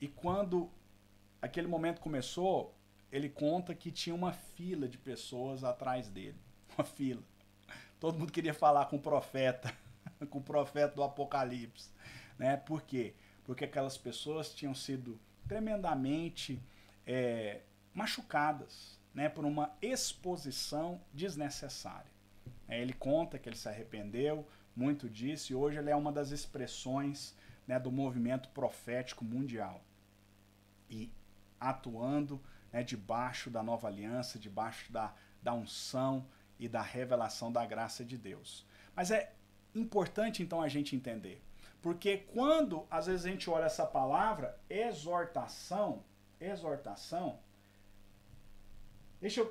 E quando aquele momento começou, ele conta que tinha uma fila de pessoas atrás dele. Uma fila. Todo mundo queria falar com o profeta, com o profeta do Apocalipse, né? Por quê? Porque aquelas pessoas tinham sido tremendamente machucadas, né? Por uma exposição desnecessária. Ele conta que ele se arrependeu muito disso e hoje ele é uma das expressões, né, do movimento profético mundial. E atuando, né, debaixo da nova aliança, debaixo da unção e da revelação da graça de Deus. Mas é importante então a gente entender, porque quando às vezes a gente olha essa palavra exortação,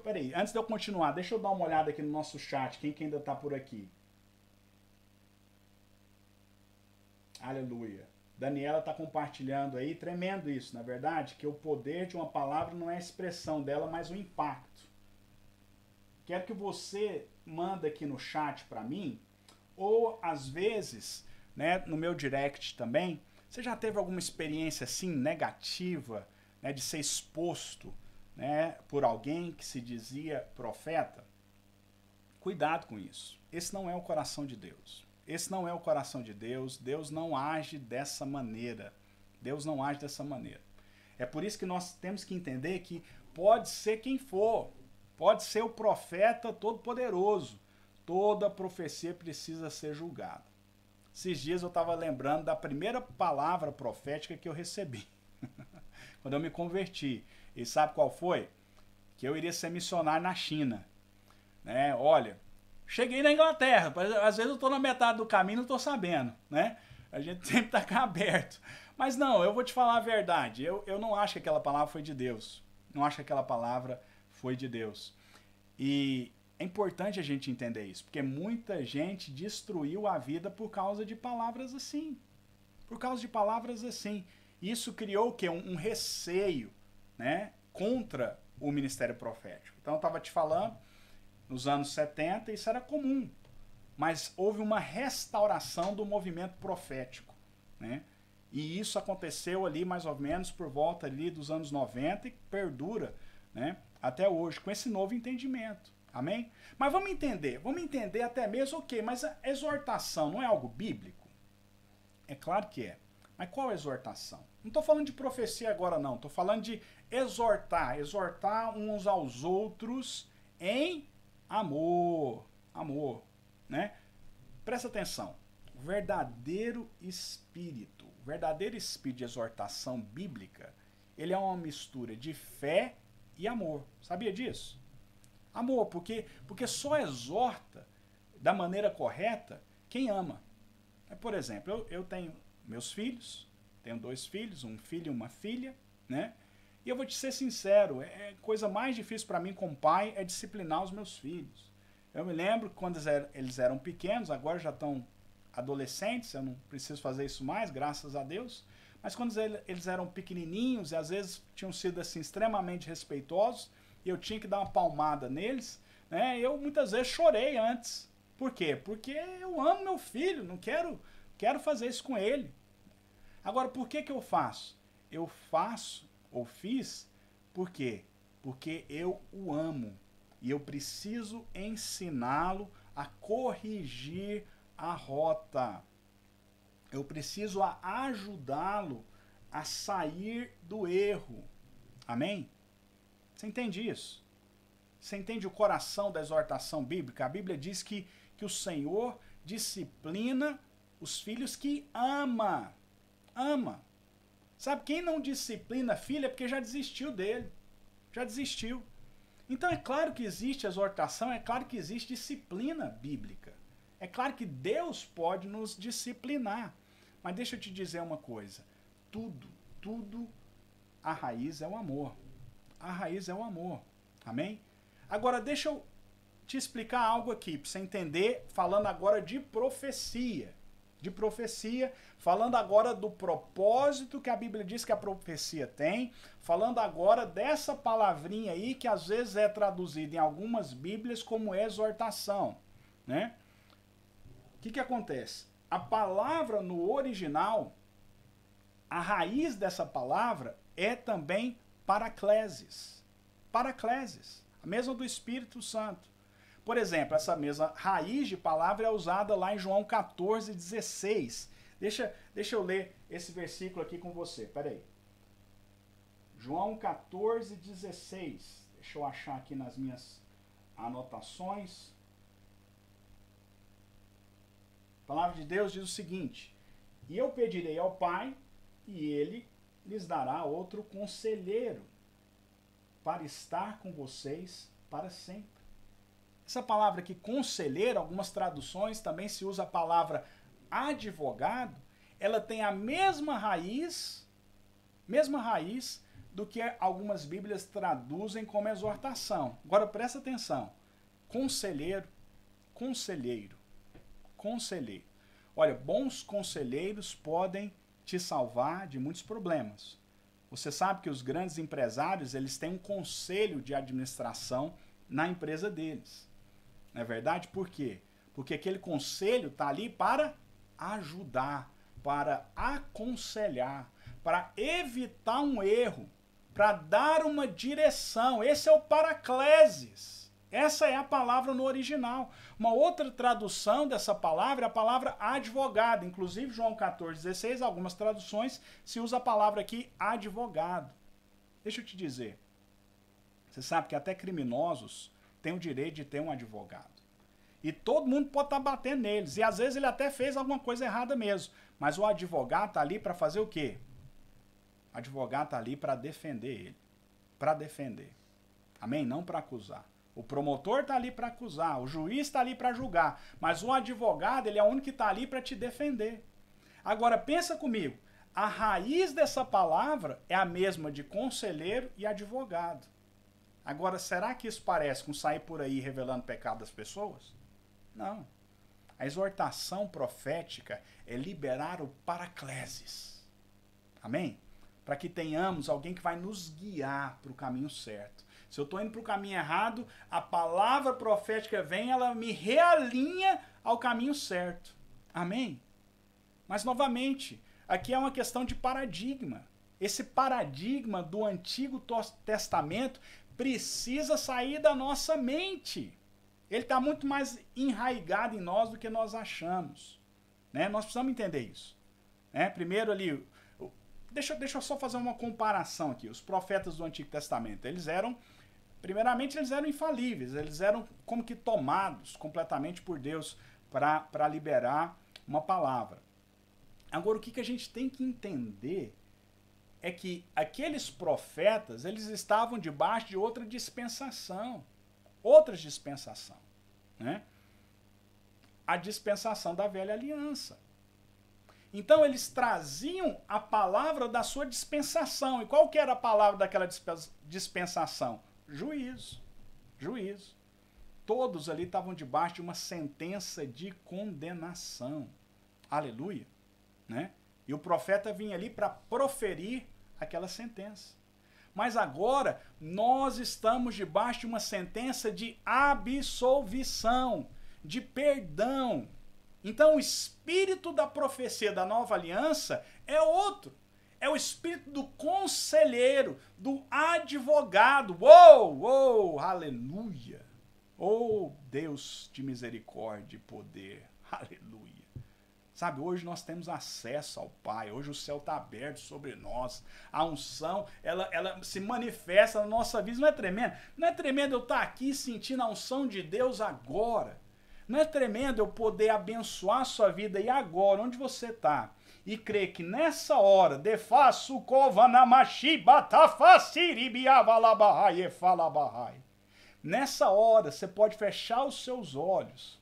peraí, antes de eu continuar, deixa eu dar uma olhada aqui no nosso chat, quem que ainda está por aqui. Aleluia. Daniela está compartilhando aí, tremendo isso, na verdade, que o poder de uma palavra não é a expressão dela, mas o impacto. Quero que você manda aqui no chat para mim, ou às vezes, né, no meu direct também, você já teve alguma experiência assim negativa, né, de ser exposto, né, por alguém que se dizia profeta? Cuidado com isso. Esse não é o coração de Deus. Esse não é o coração de Deus. Deus não age dessa maneira. Deus não age dessa maneira. É por isso que nós temos que entender que pode ser quem for. Pode ser o profeta todo-poderoso. Toda profecia precisa ser julgada. Esses dias eu estava lembrando da primeira palavra profética que eu recebi. Quando eu me converti. E sabe qual foi? Que eu iria ser missionário na China. Né? Olha, cheguei na Inglaterra, às vezes eu estou na metade do caminho e não estou sabendo, né? A gente sempre está cá aberto. Mas não, eu vou te falar a verdade, eu não acho que aquela palavra foi de Deus. Não acho que aquela palavra foi de Deus. E é importante a gente entender isso, porque muita gente destruiu a vida por causa de palavras assim. Por causa de palavras assim. Isso criou o quê? Um receio, né, contra o ministério profético. Então eu estava te falando, nos anos 70 isso era comum, mas houve uma restauração do movimento profético, né? E isso aconteceu ali mais ou menos por volta ali dos anos 90 e perdura, né, até hoje, com esse novo entendimento. Amém? Mas vamos entender até mesmo, ok, mas a exortação não é algo bíblico? É claro que é. Mas qual exortação? Não estou falando de profecia agora não, estou falando de exortar uns aos outros em amor, né? Presta atenção, o verdadeiro espírito de exortação bíblica, ele é uma mistura de fé e amor. Sabia disso? Amor, porque só exorta da maneira correta quem ama. Por exemplo, eu tenho meus filhos, tenho 2 filhos, um filho e uma filha, né? E eu vou te ser sincero, a coisa mais difícil para mim como pai é disciplinar os meus filhos. Eu me lembro que quando eles eram pequenos, agora já estão adolescentes, eu não preciso fazer isso mais, graças a Deus, mas quando eles eram pequenininhos e às vezes tinham sido assim extremamente respeitosos, e eu tinha que dar uma palmada neles, né? Eu muitas vezes chorei antes. Por quê? Porque eu amo meu filho, não quero fazer isso com ele. Agora, por que eu faço? Eu faço ou fiz por quê? Porque eu o amo e eu preciso ensiná-lo a corrigir a rota. Eu preciso ajudá-lo a sair do erro. Amém? Você entende isso? Você entende o coração da exortação bíblica? A Bíblia diz que o Senhor disciplina os filhos que ama. Ama. Sabe, quem não disciplina filho é porque já desistiu dele. Já desistiu. Então é claro que existe exortação, é claro que existe disciplina bíblica. É claro que Deus pode nos disciplinar. Mas deixa eu te dizer uma coisa. Tudo, a raiz é o amor. A raiz é o amor. Amém? Agora deixa eu te explicar algo aqui, para você entender, falando agora de profecia. Falando agora do propósito que a Bíblia diz que a profecia tem, falando agora dessa palavrinha aí que às vezes é traduzida em algumas Bíblias como exortação, né? O que acontece? A palavra no original, a raiz dessa palavra é também paraclesis. Paraclesis, a mesma do Espírito Santo. Por exemplo, essa mesma raiz de palavra é usada lá em João 14,16. Deixa eu ler esse versículo aqui com você, peraí. João 14,16. Deixa eu achar aqui nas minhas anotações. A palavra de Deus diz o seguinte: e eu pedirei ao Pai, e ele lhes dará outro conselheiro, para estar com vocês para sempre. Essa palavra aqui, conselheiro, algumas traduções também se usa a palavra advogado, ela tem a mesma raiz do que algumas Bíblias traduzem como exortação. Agora presta atenção. Conselheiro. Olha, bons conselheiros podem te salvar de muitos problemas. Você sabe que os grandes empresários, eles têm um conselho de administração na empresa deles. Não é verdade? Por quê? Porque aquele conselho está ali para ajudar, para aconselhar, para evitar um erro, para dar uma direção. Esse é o paraclesis. Essa é a palavra no original. Uma outra tradução dessa palavra é a palavra advogado. Inclusive, João 14,16, algumas traduções se usa a palavra aqui advogado. Deixa eu te dizer. Você sabe que até criminosos tem o direito de ter um advogado. E todo mundo pode estar batendo neles. E às vezes ele até fez alguma coisa errada mesmo. Mas o advogado está ali para fazer o quê? O advogado está ali para defender ele. Para defender. Amém? Não para acusar. O promotor está ali para acusar. O juiz está ali para julgar. Mas o advogado, ele é o único que está ali para te defender. Agora, pensa comigo. A raiz dessa palavra é a mesma de conselheiro e advogado. Agora, será que isso parece com sair por aí revelando o pecado das pessoas? Não. A exortação profética é liberar o paraclesis. Amém? Para que tenhamos alguém que vai nos guiar para o caminho certo. Se eu estou indo para o caminho errado, a palavra profética vem, ela me realinha ao caminho certo. Amém? Mas, novamente, aqui é uma questão de paradigma. Esse paradigma do Antigo Testamento precisa sair da nossa mente. Ele está muito mais enraizado em nós do que nós achamos. Né? Nós precisamos entender isso. Né? Primeiro ali, deixa eu só fazer uma comparação aqui. Os profetas do Antigo Testamento, primeiramente eles eram infalíveis, eles eram como que tomados completamente por Deus para liberar uma palavra. Agora, o que a gente tem que entender é que aqueles profetas, eles estavam debaixo de outra dispensação. Outra dispensação, né? A dispensação da velha aliança. Então eles traziam a palavra da sua dispensação. E qual que era a palavra daquela dispensação? Juízo. Juízo. Todos ali estavam debaixo de uma sentença de condenação. Aleluia. Né? E o profeta vinha ali para proferir aquela sentença. Mas agora nós estamos debaixo de uma sentença de absolvição, de perdão. Então o espírito da profecia da nova aliança é outro. É o espírito do conselheiro, do advogado. Uou, uou, aleluia. Oh, Deus de misericórdia e poder. Aleluia. Sabe, hoje nós temos acesso ao Pai, hoje o céu está aberto sobre nós, a unção, ela se manifesta na nossa vida, não é tremendo? Não é tremendo eu estar aqui sentindo a unção de Deus agora? Não é tremendo eu poder abençoar a sua vida e agora, onde você está, e crer que nessa hora, nessa hora você pode fechar os seus olhos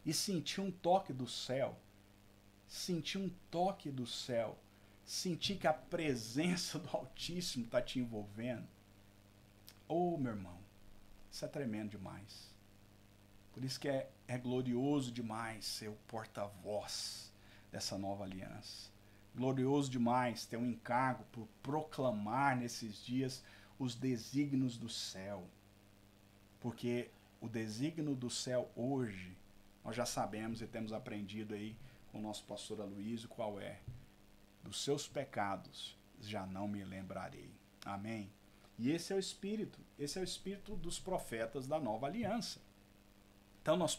e sentir um toque do céu, sentir um toque do céu, sentir que a presença do Altíssimo está te envolvendo. Oh, meu irmão, isso é tremendo demais. Por isso que é glorioso demais ser o porta-voz dessa nova aliança. Glorioso demais ter um encargo por proclamar nesses dias os desígnios do céu. Porque o desígnio do céu hoje, nós já sabemos e temos aprendido aí com o nosso pastor Aloysio qual é. Dos seus pecados já não me lembrarei. Amém? E esse é o espírito dos profetas da nova aliança. Então nós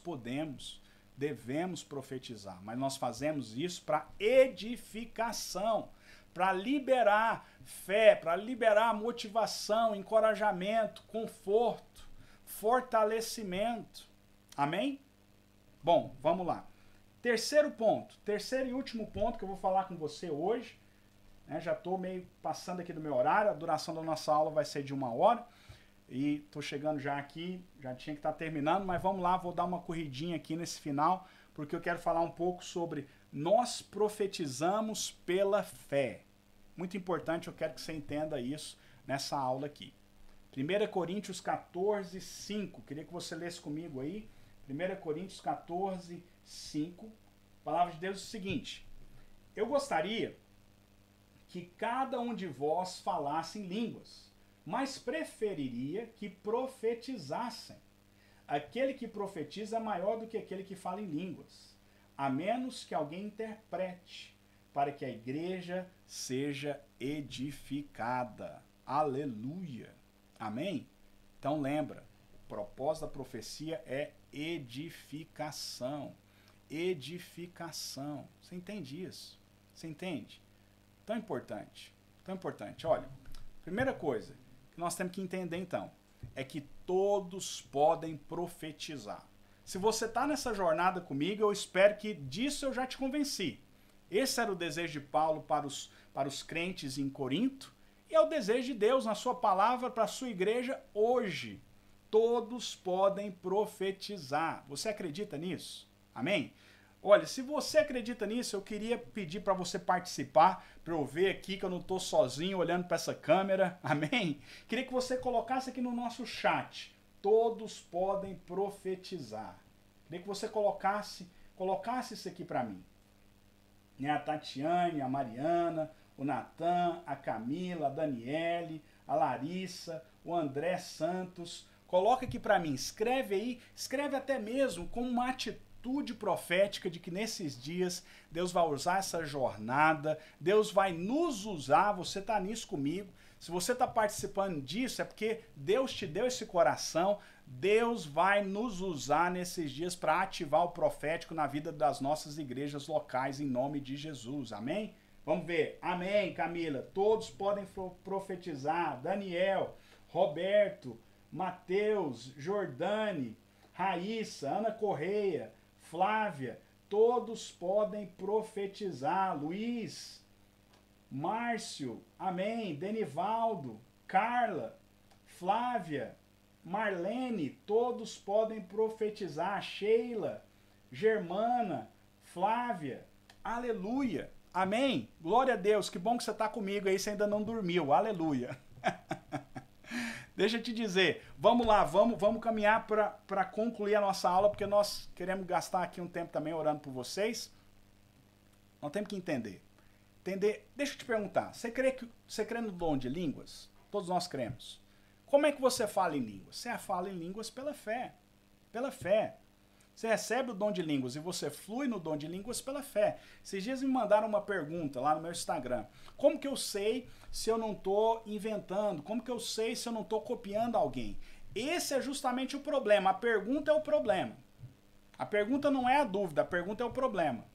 devemos profetizar, mas nós fazemos isso para edificação, para liberar fé, para liberar motivação, encorajamento, conforto, fortalecimento. Amém? Bom, vamos lá. Terceiro e último ponto que eu vou falar com você hoje, né, já estou meio passando aqui do meu horário, a duração da nossa aula vai ser de 1 hora, e estou chegando já aqui, já tinha que estar terminando, mas vamos lá, vou dar uma corridinha aqui nesse final, porque eu quero falar um pouco sobre nós profetizamos pela fé. Muito importante, eu quero que você entenda isso nessa aula aqui. 1 Coríntios 14, 5, queria que você lesse comigo aí, 1 Coríntios 14, 5, a palavra de Deus é o seguinte: eu gostaria que cada um de vós falasse em línguas, mas preferiria que profetizassem. Aquele que profetiza é maior do que aquele que fala em línguas, a menos que alguém interprete, para que a igreja seja edificada. Aleluia. Amém? Então lembra, o propósito da profecia é edificação. Edificação. Você entende isso? Você entende? Tão importante. Tão importante. Olha, primeira coisa que nós temos que entender então é que todos podem profetizar. Se você está nessa jornada comigo, eu espero que disso eu já te convenci. Esse era o desejo de Paulo para os crentes em Corinto, e é o desejo de Deus na sua palavra para a sua igreja hoje. Todos podem profetizar. Você acredita nisso? Amém? Olha, se você acredita nisso, eu queria pedir para você participar, para eu ver aqui que eu não estou sozinho olhando para essa câmera. Amém? Queria que você colocasse aqui no nosso chat. Todos podem profetizar. Queria que você colocasse isso aqui para mim. A Tatiane, a Mariana, o Natan, a Camila, a Daniele, a Larissa, o André Santos. Coloca aqui para mim, escreve aí, escreve até mesmo com uma atitude profética de que nesses dias Deus vai usar essa jornada, Deus vai nos usar, você está nisso comigo. Se você está participando disso, é porque Deus te deu esse coração, Deus vai nos usar nesses dias para ativar o profético na vida das nossas igrejas locais, em nome de Jesus, amém? Vamos ver, amém, Camila, todos podem profetizar, Daniel, Roberto, Mateus, Jordane, Raíssa, Ana Correia, Flávia, todos podem profetizar, Luiz, Márcio, amém. Denivaldo, Carla, Flávia, Marlene, todos podem profetizar. Sheila, Germana, Flávia, aleluia, amém. Glória a Deus, que bom que você está comigo aí, você ainda não dormiu, aleluia. Deixa eu te dizer, vamos lá, vamos caminhar para concluir a nossa aula, porque nós queremos gastar aqui um tempo também orando por vocês. Nós temos que entender. Deixa eu te perguntar, você crê no dom de línguas? Todos nós cremos. Como é que você fala em línguas? Você fala em línguas pela fé. Pela fé. Você recebe o dom de línguas e você flui no dom de línguas pela fé. Esses dias me mandaram uma pergunta lá no meu Instagram. Como que eu sei se eu não estou inventando? Como que eu sei se eu não estou copiando alguém? Esse é justamente o problema. A pergunta é o problema. A pergunta não é a dúvida, a pergunta é o problema.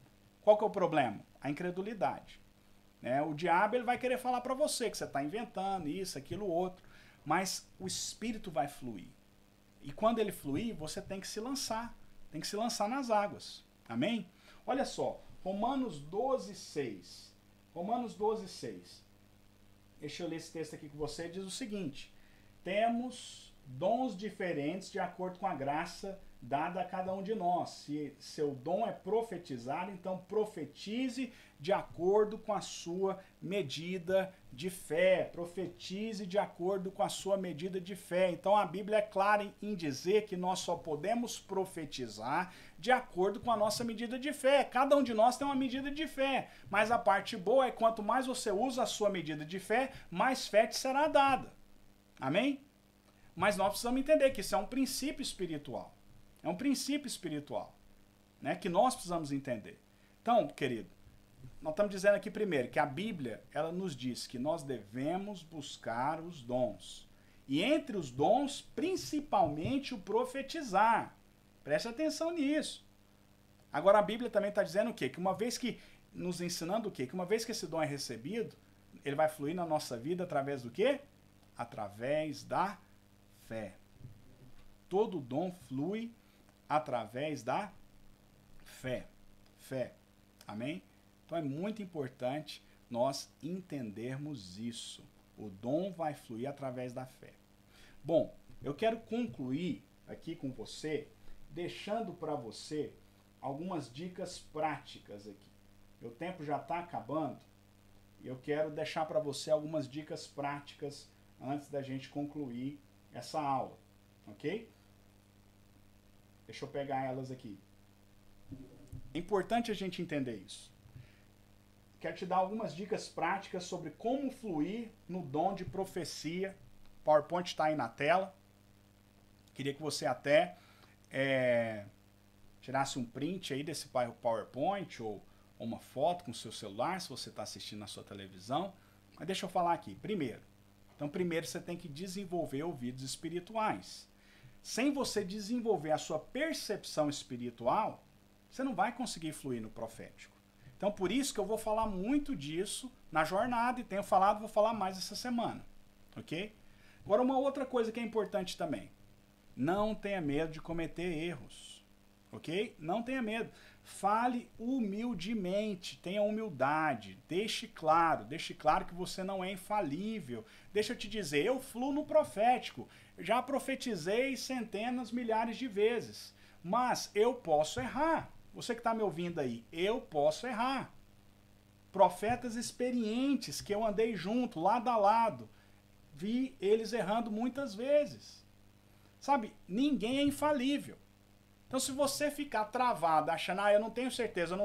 Qual que é o problema? A incredulidade. O diabo ele vai querer falar para você que você está inventando isso, aquilo, outro. Mas o Espírito vai fluir. E quando ele fluir, você tem que se lançar. Tem que se lançar nas águas. Amém? Olha só, Romanos 12:6. Romanos 12:6. Deixa eu ler esse texto aqui com você. Diz o seguinte: temos dons diferentes de acordo com a graça dada a cada um de nós. Se seu dom é profetizar, então profetize de acordo com a sua medida de fé. Profetize de acordo com a sua medida de fé. Então a Bíblia é clara em dizer que nós só podemos profetizar de acordo com a nossa medida de fé. Cada um de nós tem uma medida de fé. Mas a parte boa é que quanto mais você usa a sua medida de fé, mais fé te será dada. Amém? Mas nós precisamos entender que isso é um princípio espiritual. É um princípio espiritual, né, que nós precisamos entender. Então, querido, nós estamos dizendo aqui primeiro que a Bíblia, ela nos diz que nós devemos buscar os dons. E entre os dons, principalmente o profetizar. Preste atenção nisso. Agora, a Bíblia também está dizendo o quê? Que uma vez que, nos ensinando o quê? Que uma vez que esse dom é recebido, ele vai fluir na nossa vida através do quê? Através da fé. Todo dom flui através da fé. Fé. Amém? Então é muito importante nós entendermos isso. O dom vai fluir através da fé. Bom, eu quero concluir aqui com você, deixando para você algumas dicas práticas aqui. O tempo já está acabando e eu quero deixar para você algumas dicas práticas antes da gente concluir essa aula. Ok? Deixa eu pegar elas aqui. É importante a gente entender isso. Quero te dar algumas dicas práticas sobre como fluir no dom de profecia. O PowerPoint está aí na tela. Queria que você até tirasse um print aí desse PowerPoint ou uma foto com o seu celular, se você está assistindo na sua televisão. Mas deixa eu falar aqui. Primeiro você tem que desenvolver ouvidos espirituais. Sem você desenvolver a sua percepção espiritual, você não vai conseguir fluir no profético. Então, por isso que eu vou falar muito disso na jornada, e tenho falado, vou falar mais essa semana. Ok? Agora, uma outra coisa que é importante também. Não tenha medo de cometer erros. Ok? Não tenha medo. Fale humildemente, tenha humildade. Deixe claro que você não é infalível. Deixa eu te dizer, eu fluo no profético. Já profetizei centenas, milhares de vezes. Mas eu posso errar. Você que está me ouvindo aí, eu posso errar. Profetas experientes que eu andei junto, lado a lado, vi eles errando muitas vezes. Sabe, ninguém é infalível. Então, se você ficar travado, achando, eu não tenho certeza,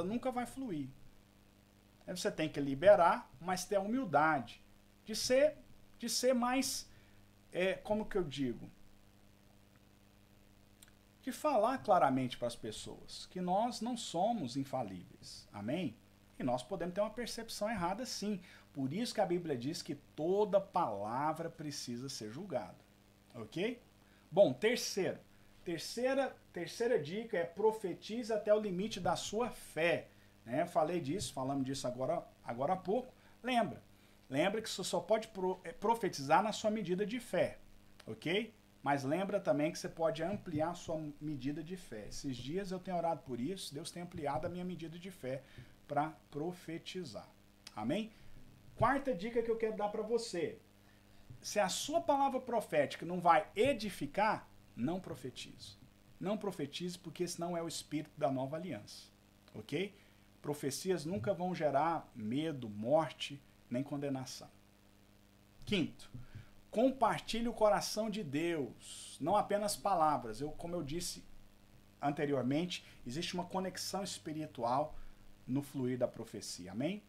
nunca vai fluir. Aí você tem que liberar, mas ter a humildade de ser mais, como que eu digo? De falar claramente para as pessoas que nós não somos infalíveis. Amém? E nós podemos ter uma percepção errada sim. Por isso que a Bíblia diz que toda palavra precisa ser julgada. Ok? Bom, terceira dica é profetize até o limite da sua fé. Falamos disso agora há pouco. Lembra que você só pode profetizar na sua medida de fé. Ok? Mas lembra também que você pode ampliar a sua medida de fé. Esses dias eu tenho orado por isso, Deus tem ampliado a minha medida de fé para profetizar. Amém? Quarta dica que eu quero dar para você. Se a sua palavra profética não vai edificar, não profetize. Não profetize, porque esse não é o espírito da nova aliança. Ok? Profecias nunca vão gerar medo, morte, nem condenação. Quinto, compartilhe o coração de Deus, não apenas palavras. Como eu disse anteriormente, existe uma conexão espiritual no fluir da profecia. Amém?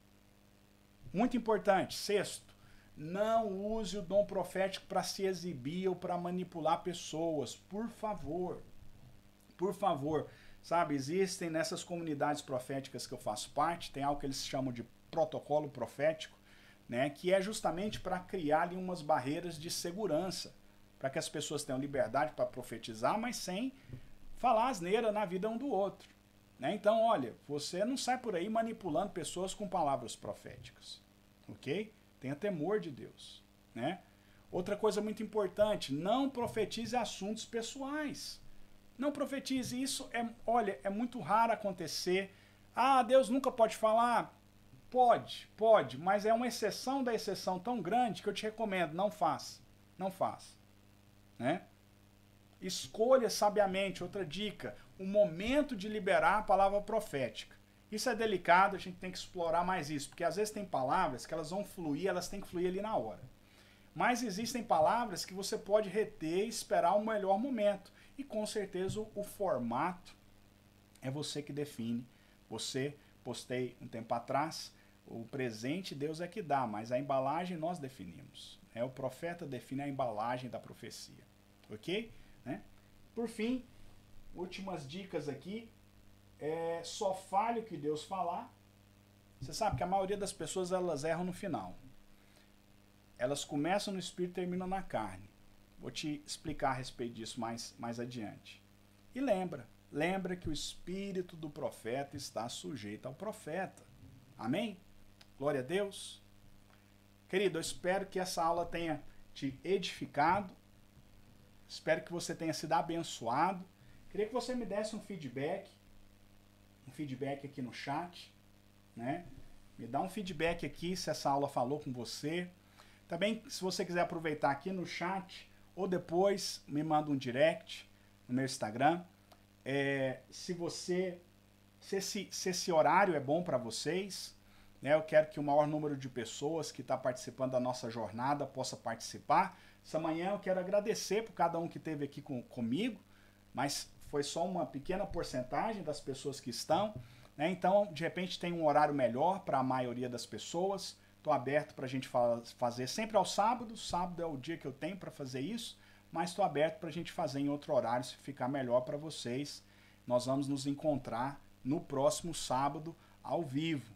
Muito importante. Sexto, não use o dom profético para se exibir ou para manipular pessoas. Por favor. Por favor. Sabe, existem nessas comunidades proféticas que eu faço parte, tem algo que eles chamam de protocolo profético, né, que é justamente para criar ali umas barreiras de segurança, para que as pessoas tenham liberdade para profetizar, mas sem falar asneira na vida um do outro. Né? Então, olha, você não sai por aí manipulando pessoas com palavras proféticas, ok? Tenha temor de Deus. Né? Outra coisa muito importante, não profetize assuntos pessoais. Não profetize, isso é muito raro acontecer. Ah, Deus nunca pode falar? Pode, mas é uma exceção da exceção tão grande que eu te recomendo, não faça. Não faça. Né? Escolha sabiamente, outra dica, o momento de liberar a palavra profética. Isso é delicado, a gente tem que explorar mais isso, porque às vezes tem palavras que elas vão fluir, elas têm que fluir ali na hora. Mas existem palavras que você pode reter e esperar o melhor momento. E com certeza o formato é você que define. Você, postei um tempo atrás, o presente Deus é que dá, mas a embalagem nós definimos. O profeta define a embalagem da profecia. Ok? Né? Por fim, últimas dicas aqui. Só fale o que Deus falar. Você sabe que a maioria das pessoas elas erram no final. Elas começam no espírito e terminam na carne. Vou te explicar a respeito disso mais adiante. E lembra que o espírito do profeta está sujeito ao profeta. Amém? Glória a Deus. Querido, eu espero que essa aula tenha te edificado. Espero que você tenha sido abençoado. Queria que você me desse um feedback aqui no chat, né? Me dá um feedback aqui se essa aula falou com você. Também, se você quiser aproveitar aqui no chat, ou depois me manda um direct no meu Instagram. Se esse horário é bom para vocês, né, eu quero que o maior número de pessoas que está participando da nossa jornada possa participar. Essa manhã eu quero agradecer por cada um que esteve aqui comigo, mas foi só uma pequena porcentagem das pessoas que estão. Né, então, de repente, tem um horário melhor para a maioria das pessoas. Estou aberto para a gente fazer sempre aos sábados. Sábado é o dia que eu tenho para fazer isso, mas estou aberto para a gente fazer em outro horário, se ficar melhor para vocês. Nós vamos nos encontrar no próximo sábado, ao vivo,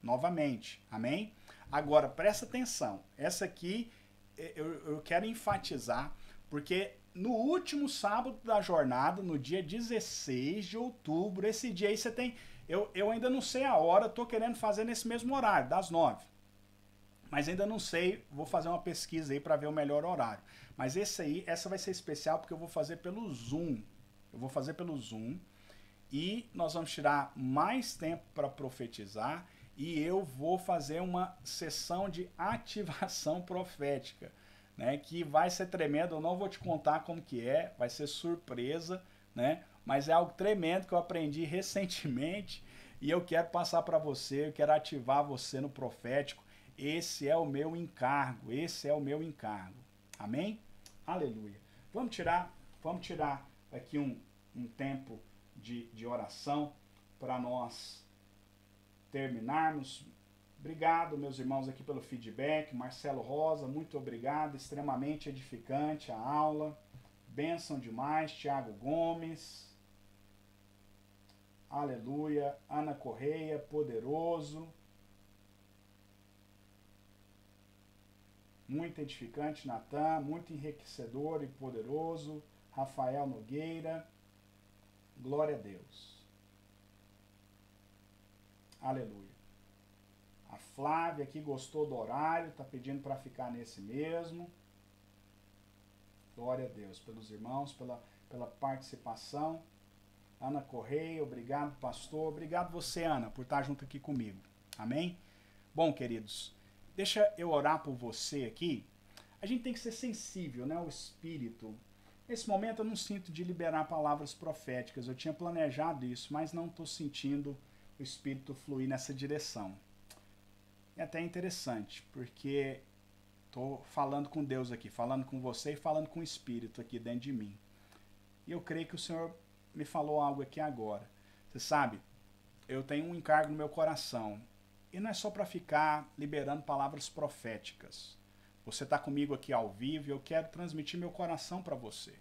novamente. Amém? Agora, presta atenção. Essa aqui eu quero enfatizar, porque no último sábado da jornada, no dia 16 de outubro, esse dia aí você tem... Eu ainda não sei a hora, estou querendo fazer nesse mesmo horário, das 9. Mas ainda não sei, vou fazer uma pesquisa aí para ver o melhor horário. Mas essa vai ser especial porque eu vou fazer pelo Zoom. E nós vamos tirar mais tempo para profetizar e eu vou fazer uma sessão de ativação profética, né? Que vai ser tremendo, eu não vou te contar como que vai ser surpresa, né? Mas é algo tremendo que eu aprendi recentemente e eu quero passar para você, eu quero ativar você no profético. Esse é o meu encargo, Amém? Aleluia. Vamos tirar aqui um tempo de oração para nós terminarmos. Obrigado, meus irmãos, aqui pelo feedback. Marcelo Rosa, muito obrigado. Extremamente edificante a aula. Bênção demais. Tiago Gomes. Aleluia. Ana Correia, poderoso. Muito edificante, Natan, muito enriquecedor e poderoso. Rafael Nogueira, glória a Deus. Aleluia. A Flávia aqui gostou do horário, está pedindo para ficar nesse mesmo. Glória a Deus pelos irmãos, pela participação. Ana Correia, obrigado, pastor. Obrigado você, Ana, por estar junto aqui comigo. Amém? Bom, queridos, deixa eu orar por você aqui. A gente tem que ser sensível, né? O Espírito. Nesse momento eu não sinto de liberar palavras proféticas. Eu tinha planejado isso, mas não estou sentindo o Espírito fluir nessa direção. É até interessante, porque estou falando com Deus aqui, falando com você e falando com o Espírito aqui dentro de mim. E eu creio que o Senhor me falou algo aqui agora. Você sabe, eu tenho um encargo no meu coração. E não é só para ficar liberando palavras proféticas. Você está comigo aqui ao vivo e eu quero transmitir meu coração para você.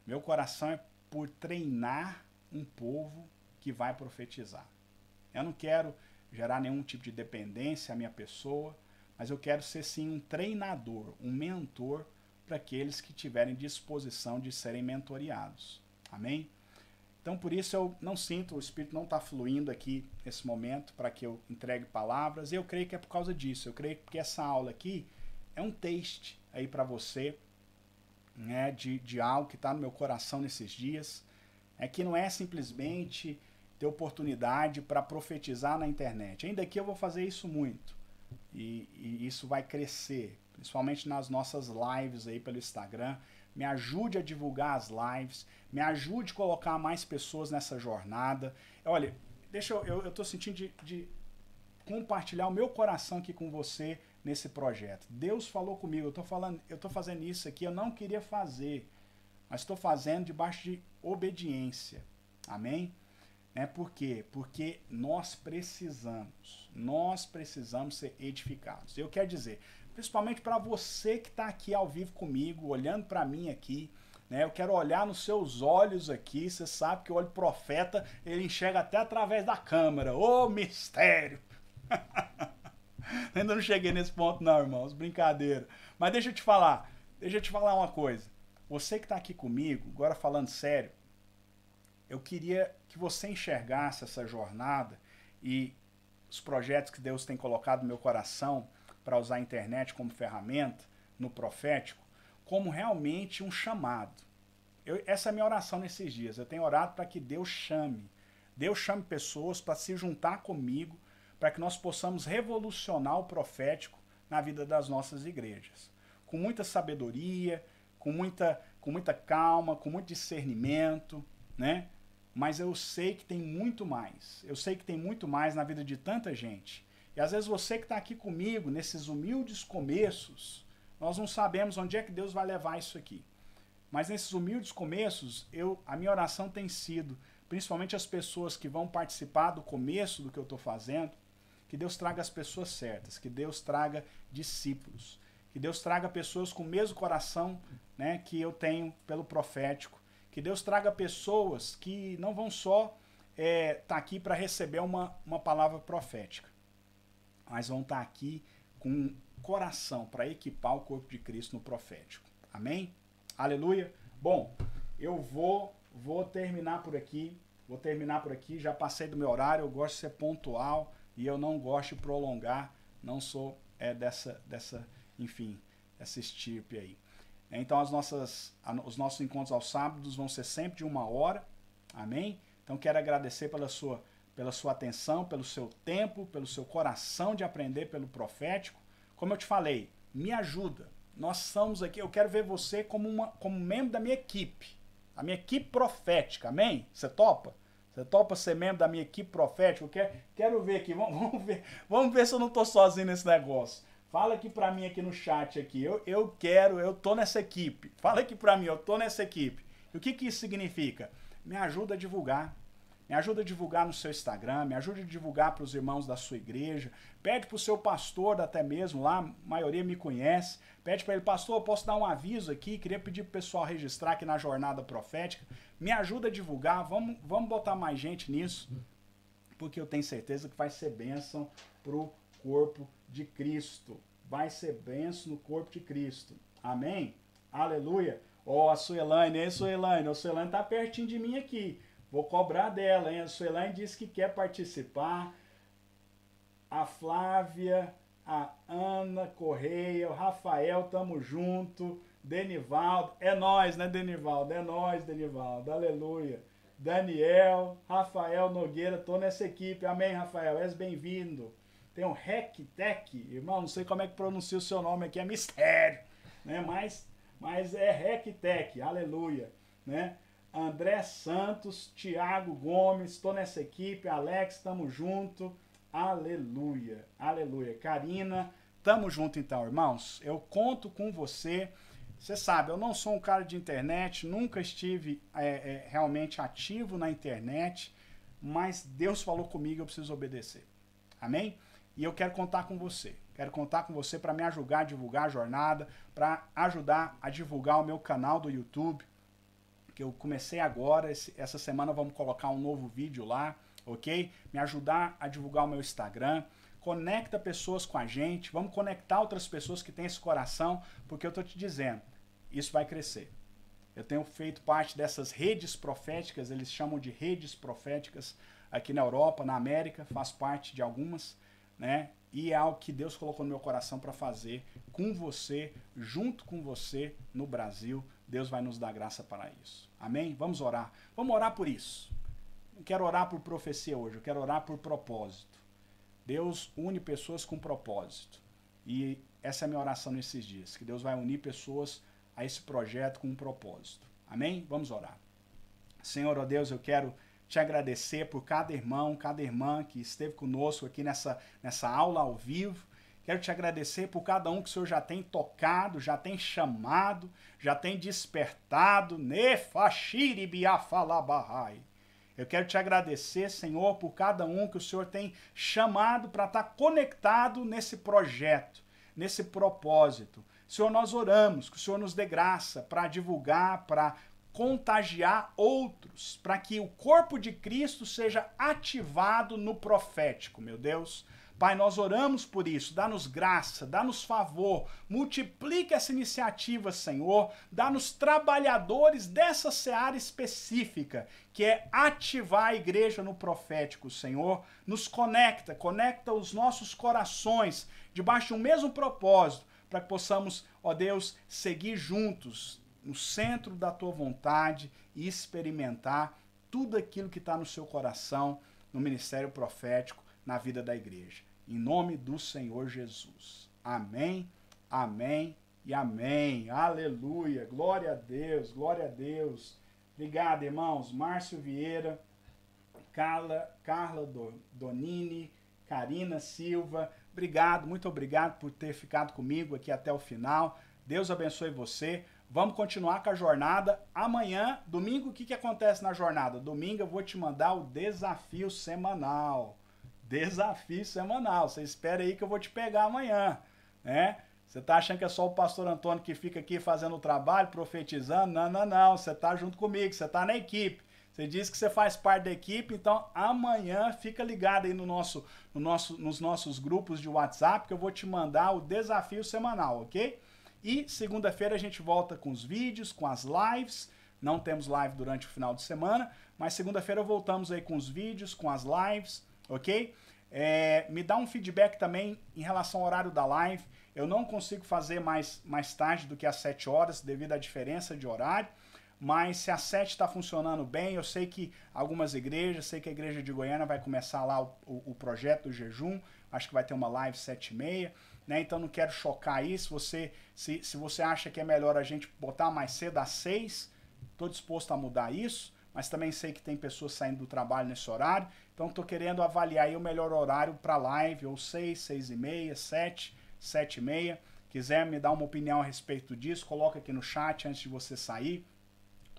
Meu coração é por treinar um povo que vai profetizar. Eu não quero gerar nenhum tipo de dependência à minha pessoa, mas eu quero ser sim um treinador, um mentor para aqueles que tiverem disposição de serem mentoreados. Amém? Então, por isso eu não sinto, o Espírito não está fluindo aqui nesse momento para que eu entregue palavras. E eu creio que é por causa disso. Eu creio que essa aula aqui é um teste aí para você, né, de algo que está no meu coração nesses dias. É que não é simplesmente ter oportunidade para profetizar na internet. Ainda que eu vou fazer isso muito. E isso vai crescer, principalmente nas nossas lives aí pelo Instagram. Me ajude a divulgar as lives, me ajude a colocar mais pessoas nessa jornada. Olha, eu estou sentindo de compartilhar o meu coração aqui com você nesse projeto. Deus falou comigo, eu estou fazendo isso aqui, eu não queria fazer, mas estou fazendo debaixo de obediência. Amém? Por quê? Porque nós precisamos ser edificados. Eu quero dizer, principalmente para você que está aqui ao vivo comigo, olhando para mim aqui, né? Eu quero olhar nos seus olhos aqui. Você sabe que o olho profeta, ele enxerga até através da câmera. Ô, mistério! Ainda não cheguei nesse ponto não, irmãos, brincadeira. Mas deixa eu te falar uma coisa. Você que está aqui comigo, agora falando sério, eu queria que você enxergasse essa jornada e os projetos que Deus tem colocado no meu coração para usar a internet como ferramenta no profético, como realmente um chamado. Essa é a minha oração nesses dias. Eu tenho orado para que Deus chame pessoas para se juntar comigo, para que nós possamos revolucionar o profético na vida das nossas igrejas. Com muita sabedoria, com muita calma, com muito discernimento, né? Mas eu sei que tem muito mais. Eu sei que tem muito mais na vida de tanta gente. E às vezes você que está aqui comigo, nesses humildes começos, nós não sabemos onde é que Deus vai levar isso aqui. Mas nesses humildes começos, a minha oração tem sido, principalmente as pessoas que vão participar do começo do que eu estou fazendo, que Deus traga as pessoas certas, que Deus traga discípulos, que Deus traga pessoas com o mesmo coração, né, que eu tenho pelo profético, que Deus traga pessoas que não vão só estar aqui para receber uma palavra profética, mas vão estar aqui com coração para equipar o corpo de Cristo no profético. Amém? Aleluia? Bom, eu vou terminar por aqui. Já passei do meu horário, eu gosto de ser pontual e eu não gosto de prolongar, não sou dessa estirpe aí. Então os nossos encontros aos sábados vão ser sempre de 1 hora, amém? Então quero agradecer pela sua atenção, pelo seu tempo, pelo seu coração de aprender pelo profético. Como eu te falei, me ajuda. Nós estamos aqui, eu quero ver você como membro da minha equipe profética, amém? Você topa? Você topa ser membro da minha equipe profética? Eu quero ver aqui, vamos ver se eu não estou sozinho nesse negócio. Fala aqui pra mim aqui no chat aqui, eu tô nessa equipe. Fala aqui pra mim, eu tô nessa equipe. E o que isso significa? Me ajuda a divulgar. Me ajuda a divulgar no seu Instagram, me ajuda a divulgar para os irmãos da sua igreja. Pede para o seu pastor até mesmo lá, a maioria me conhece. Pede para ele, pastor, eu posso dar um aviso aqui? Queria pedir para o pessoal registrar aqui na jornada profética. Me ajuda a divulgar, vamos botar mais gente nisso, porque eu tenho certeza que vai ser bênção para o corpo de Cristo. Vai ser bênção no corpo de Cristo. Amém? Aleluia. A Suelane tá pertinho de mim aqui. Vou cobrar dela, hein? A Suelane disse que quer participar. A Flávia, a Ana Correia, o Rafael, tamo junto. Denivaldo, é nós, né, Denivaldo? É nós, Denivaldo. Aleluia. Daniel, Rafael Nogueira, tô nessa equipe. Amém, Rafael? És bem-vindo. tem o Rectec, irmão, não sei como é que pronuncia o seu nome aqui, é mistério, né? Mas é Rectec, aleluia, né? André Santos, Tiago Gomes, estou nessa equipe, Alex, tamo junto, aleluia, aleluia. Karina, tamo junto então, irmãos, eu conto com você. Você sabe, eu não sou um cara de internet, nunca estive realmente ativo na internet, mas Deus falou comigo, eu preciso obedecer. Amém? E eu quero contar com você. Quero contar com você para me ajudar a divulgar a jornada, para ajudar a divulgar o meu canal do YouTube, que eu comecei agora. Essa semana vamos colocar um novo vídeo lá, ok? Me ajudar a divulgar o meu Instagram. Conecta pessoas com a gente, vamos conectar outras pessoas que têm esse coração, porque eu estou te dizendo, isso vai crescer. Eu tenho feito parte dessas redes proféticas, eles chamam de redes proféticas aqui na Europa, na América, faço parte de algumas, né? E é algo que Deus colocou no meu coração para fazer com você, junto com você no Brasil. Deus vai nos dar graça para isso. Amém? Vamos orar. Vamos orar por isso. Não quero orar por profecia hoje, eu quero orar por propósito. Deus une pessoas com propósito. E essa é a minha oração nesses dias, que Deus vai unir pessoas a esse projeto com um propósito. Amém? Vamos orar. Senhor, ó Deus, eu quero te agradecer por cada irmão, cada irmã que esteve conosco aqui nessa aula ao vivo. Quero te agradecer por cada um que o Senhor já tem tocado, já tem chamado, já tem despertado. Eu quero te agradecer, Senhor, por cada um que o Senhor tem chamado para estar conectado nesse projeto, nesse propósito. Senhor, nós oramos que o Senhor nos dê graça para divulgar, para contagiar outros, para que o corpo de Cristo seja ativado no profético, meu Deus. Pai, nós oramos por isso, dá-nos graça, dá-nos favor, multiplique essa iniciativa, Senhor, dá-nos trabalhadores dessa seara específica, que é ativar a igreja no profético, Senhor. Nos conecta os nossos corações debaixo de um mesmo propósito, para que possamos, ó Deus, seguir juntos no centro da Tua vontade e experimentar tudo aquilo que está no seu coração, no ministério profético, na vida da igreja. Em nome do Senhor Jesus. Amém, amém e amém. Aleluia. Glória a Deus, glória a Deus. Obrigado, irmãos. Márcio Vieira, Carla Donini, Karina Silva. Obrigado, muito obrigado por ter ficado comigo aqui até o final. Deus abençoe você. Vamos continuar com a jornada. Amanhã, domingo, o que acontece na jornada? Domingo eu vou te mandar o desafio semanal. Desafio semanal. Você espera aí que eu vou te pegar amanhã, né? Você tá achando que é só o pastor Antônio que fica aqui fazendo o trabalho, profetizando? Não, não, não. Você tá junto comigo, você tá na equipe. Você diz que você faz parte da equipe, então amanhã fica ligado aí nos nossos grupos de WhatsApp que eu vou te mandar o desafio semanal, ok? E segunda-feira a gente volta com os vídeos, com as lives. Não temos live durante o final de semana, mas segunda-feira voltamos aí com os vídeos, com as lives, ok? Me dá um feedback também em relação ao horário da live. Eu não consigo fazer mais tarde do que às 7 horas, devido à diferença de horário. Mas se às 7 está funcionando bem, eu sei que algumas igrejas, sei que a igreja de Goiânia vai começar lá o projeto do jejum, acho que vai ter uma live 7h30, né? Então não quero chocar isso, se você acha que é melhor a gente botar mais cedo às 6, estou disposto a mudar isso, mas também sei que tem pessoas saindo do trabalho nesse horário, então estou querendo avaliar aí o melhor horário para live, ou 6, 6h30, 7, 7h30, quiser me dar uma opinião a respeito disso, coloca aqui no chat antes de você sair,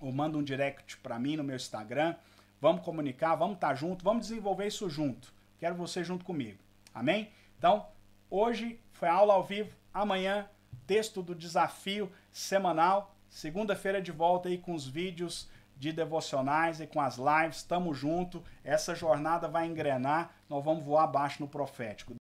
ou manda um direct para mim no meu Instagram. Vamos comunicar, vamos estar junto, vamos desenvolver isso junto. Quero você junto comigo. Amém? Então, hoje foi a aula ao vivo. Amanhã, texto do desafio semanal. Segunda-feira de volta aí com os vídeos de devocionais e com as lives. Tamo junto. Essa jornada vai engrenar. Nós vamos voar abaixo no profético.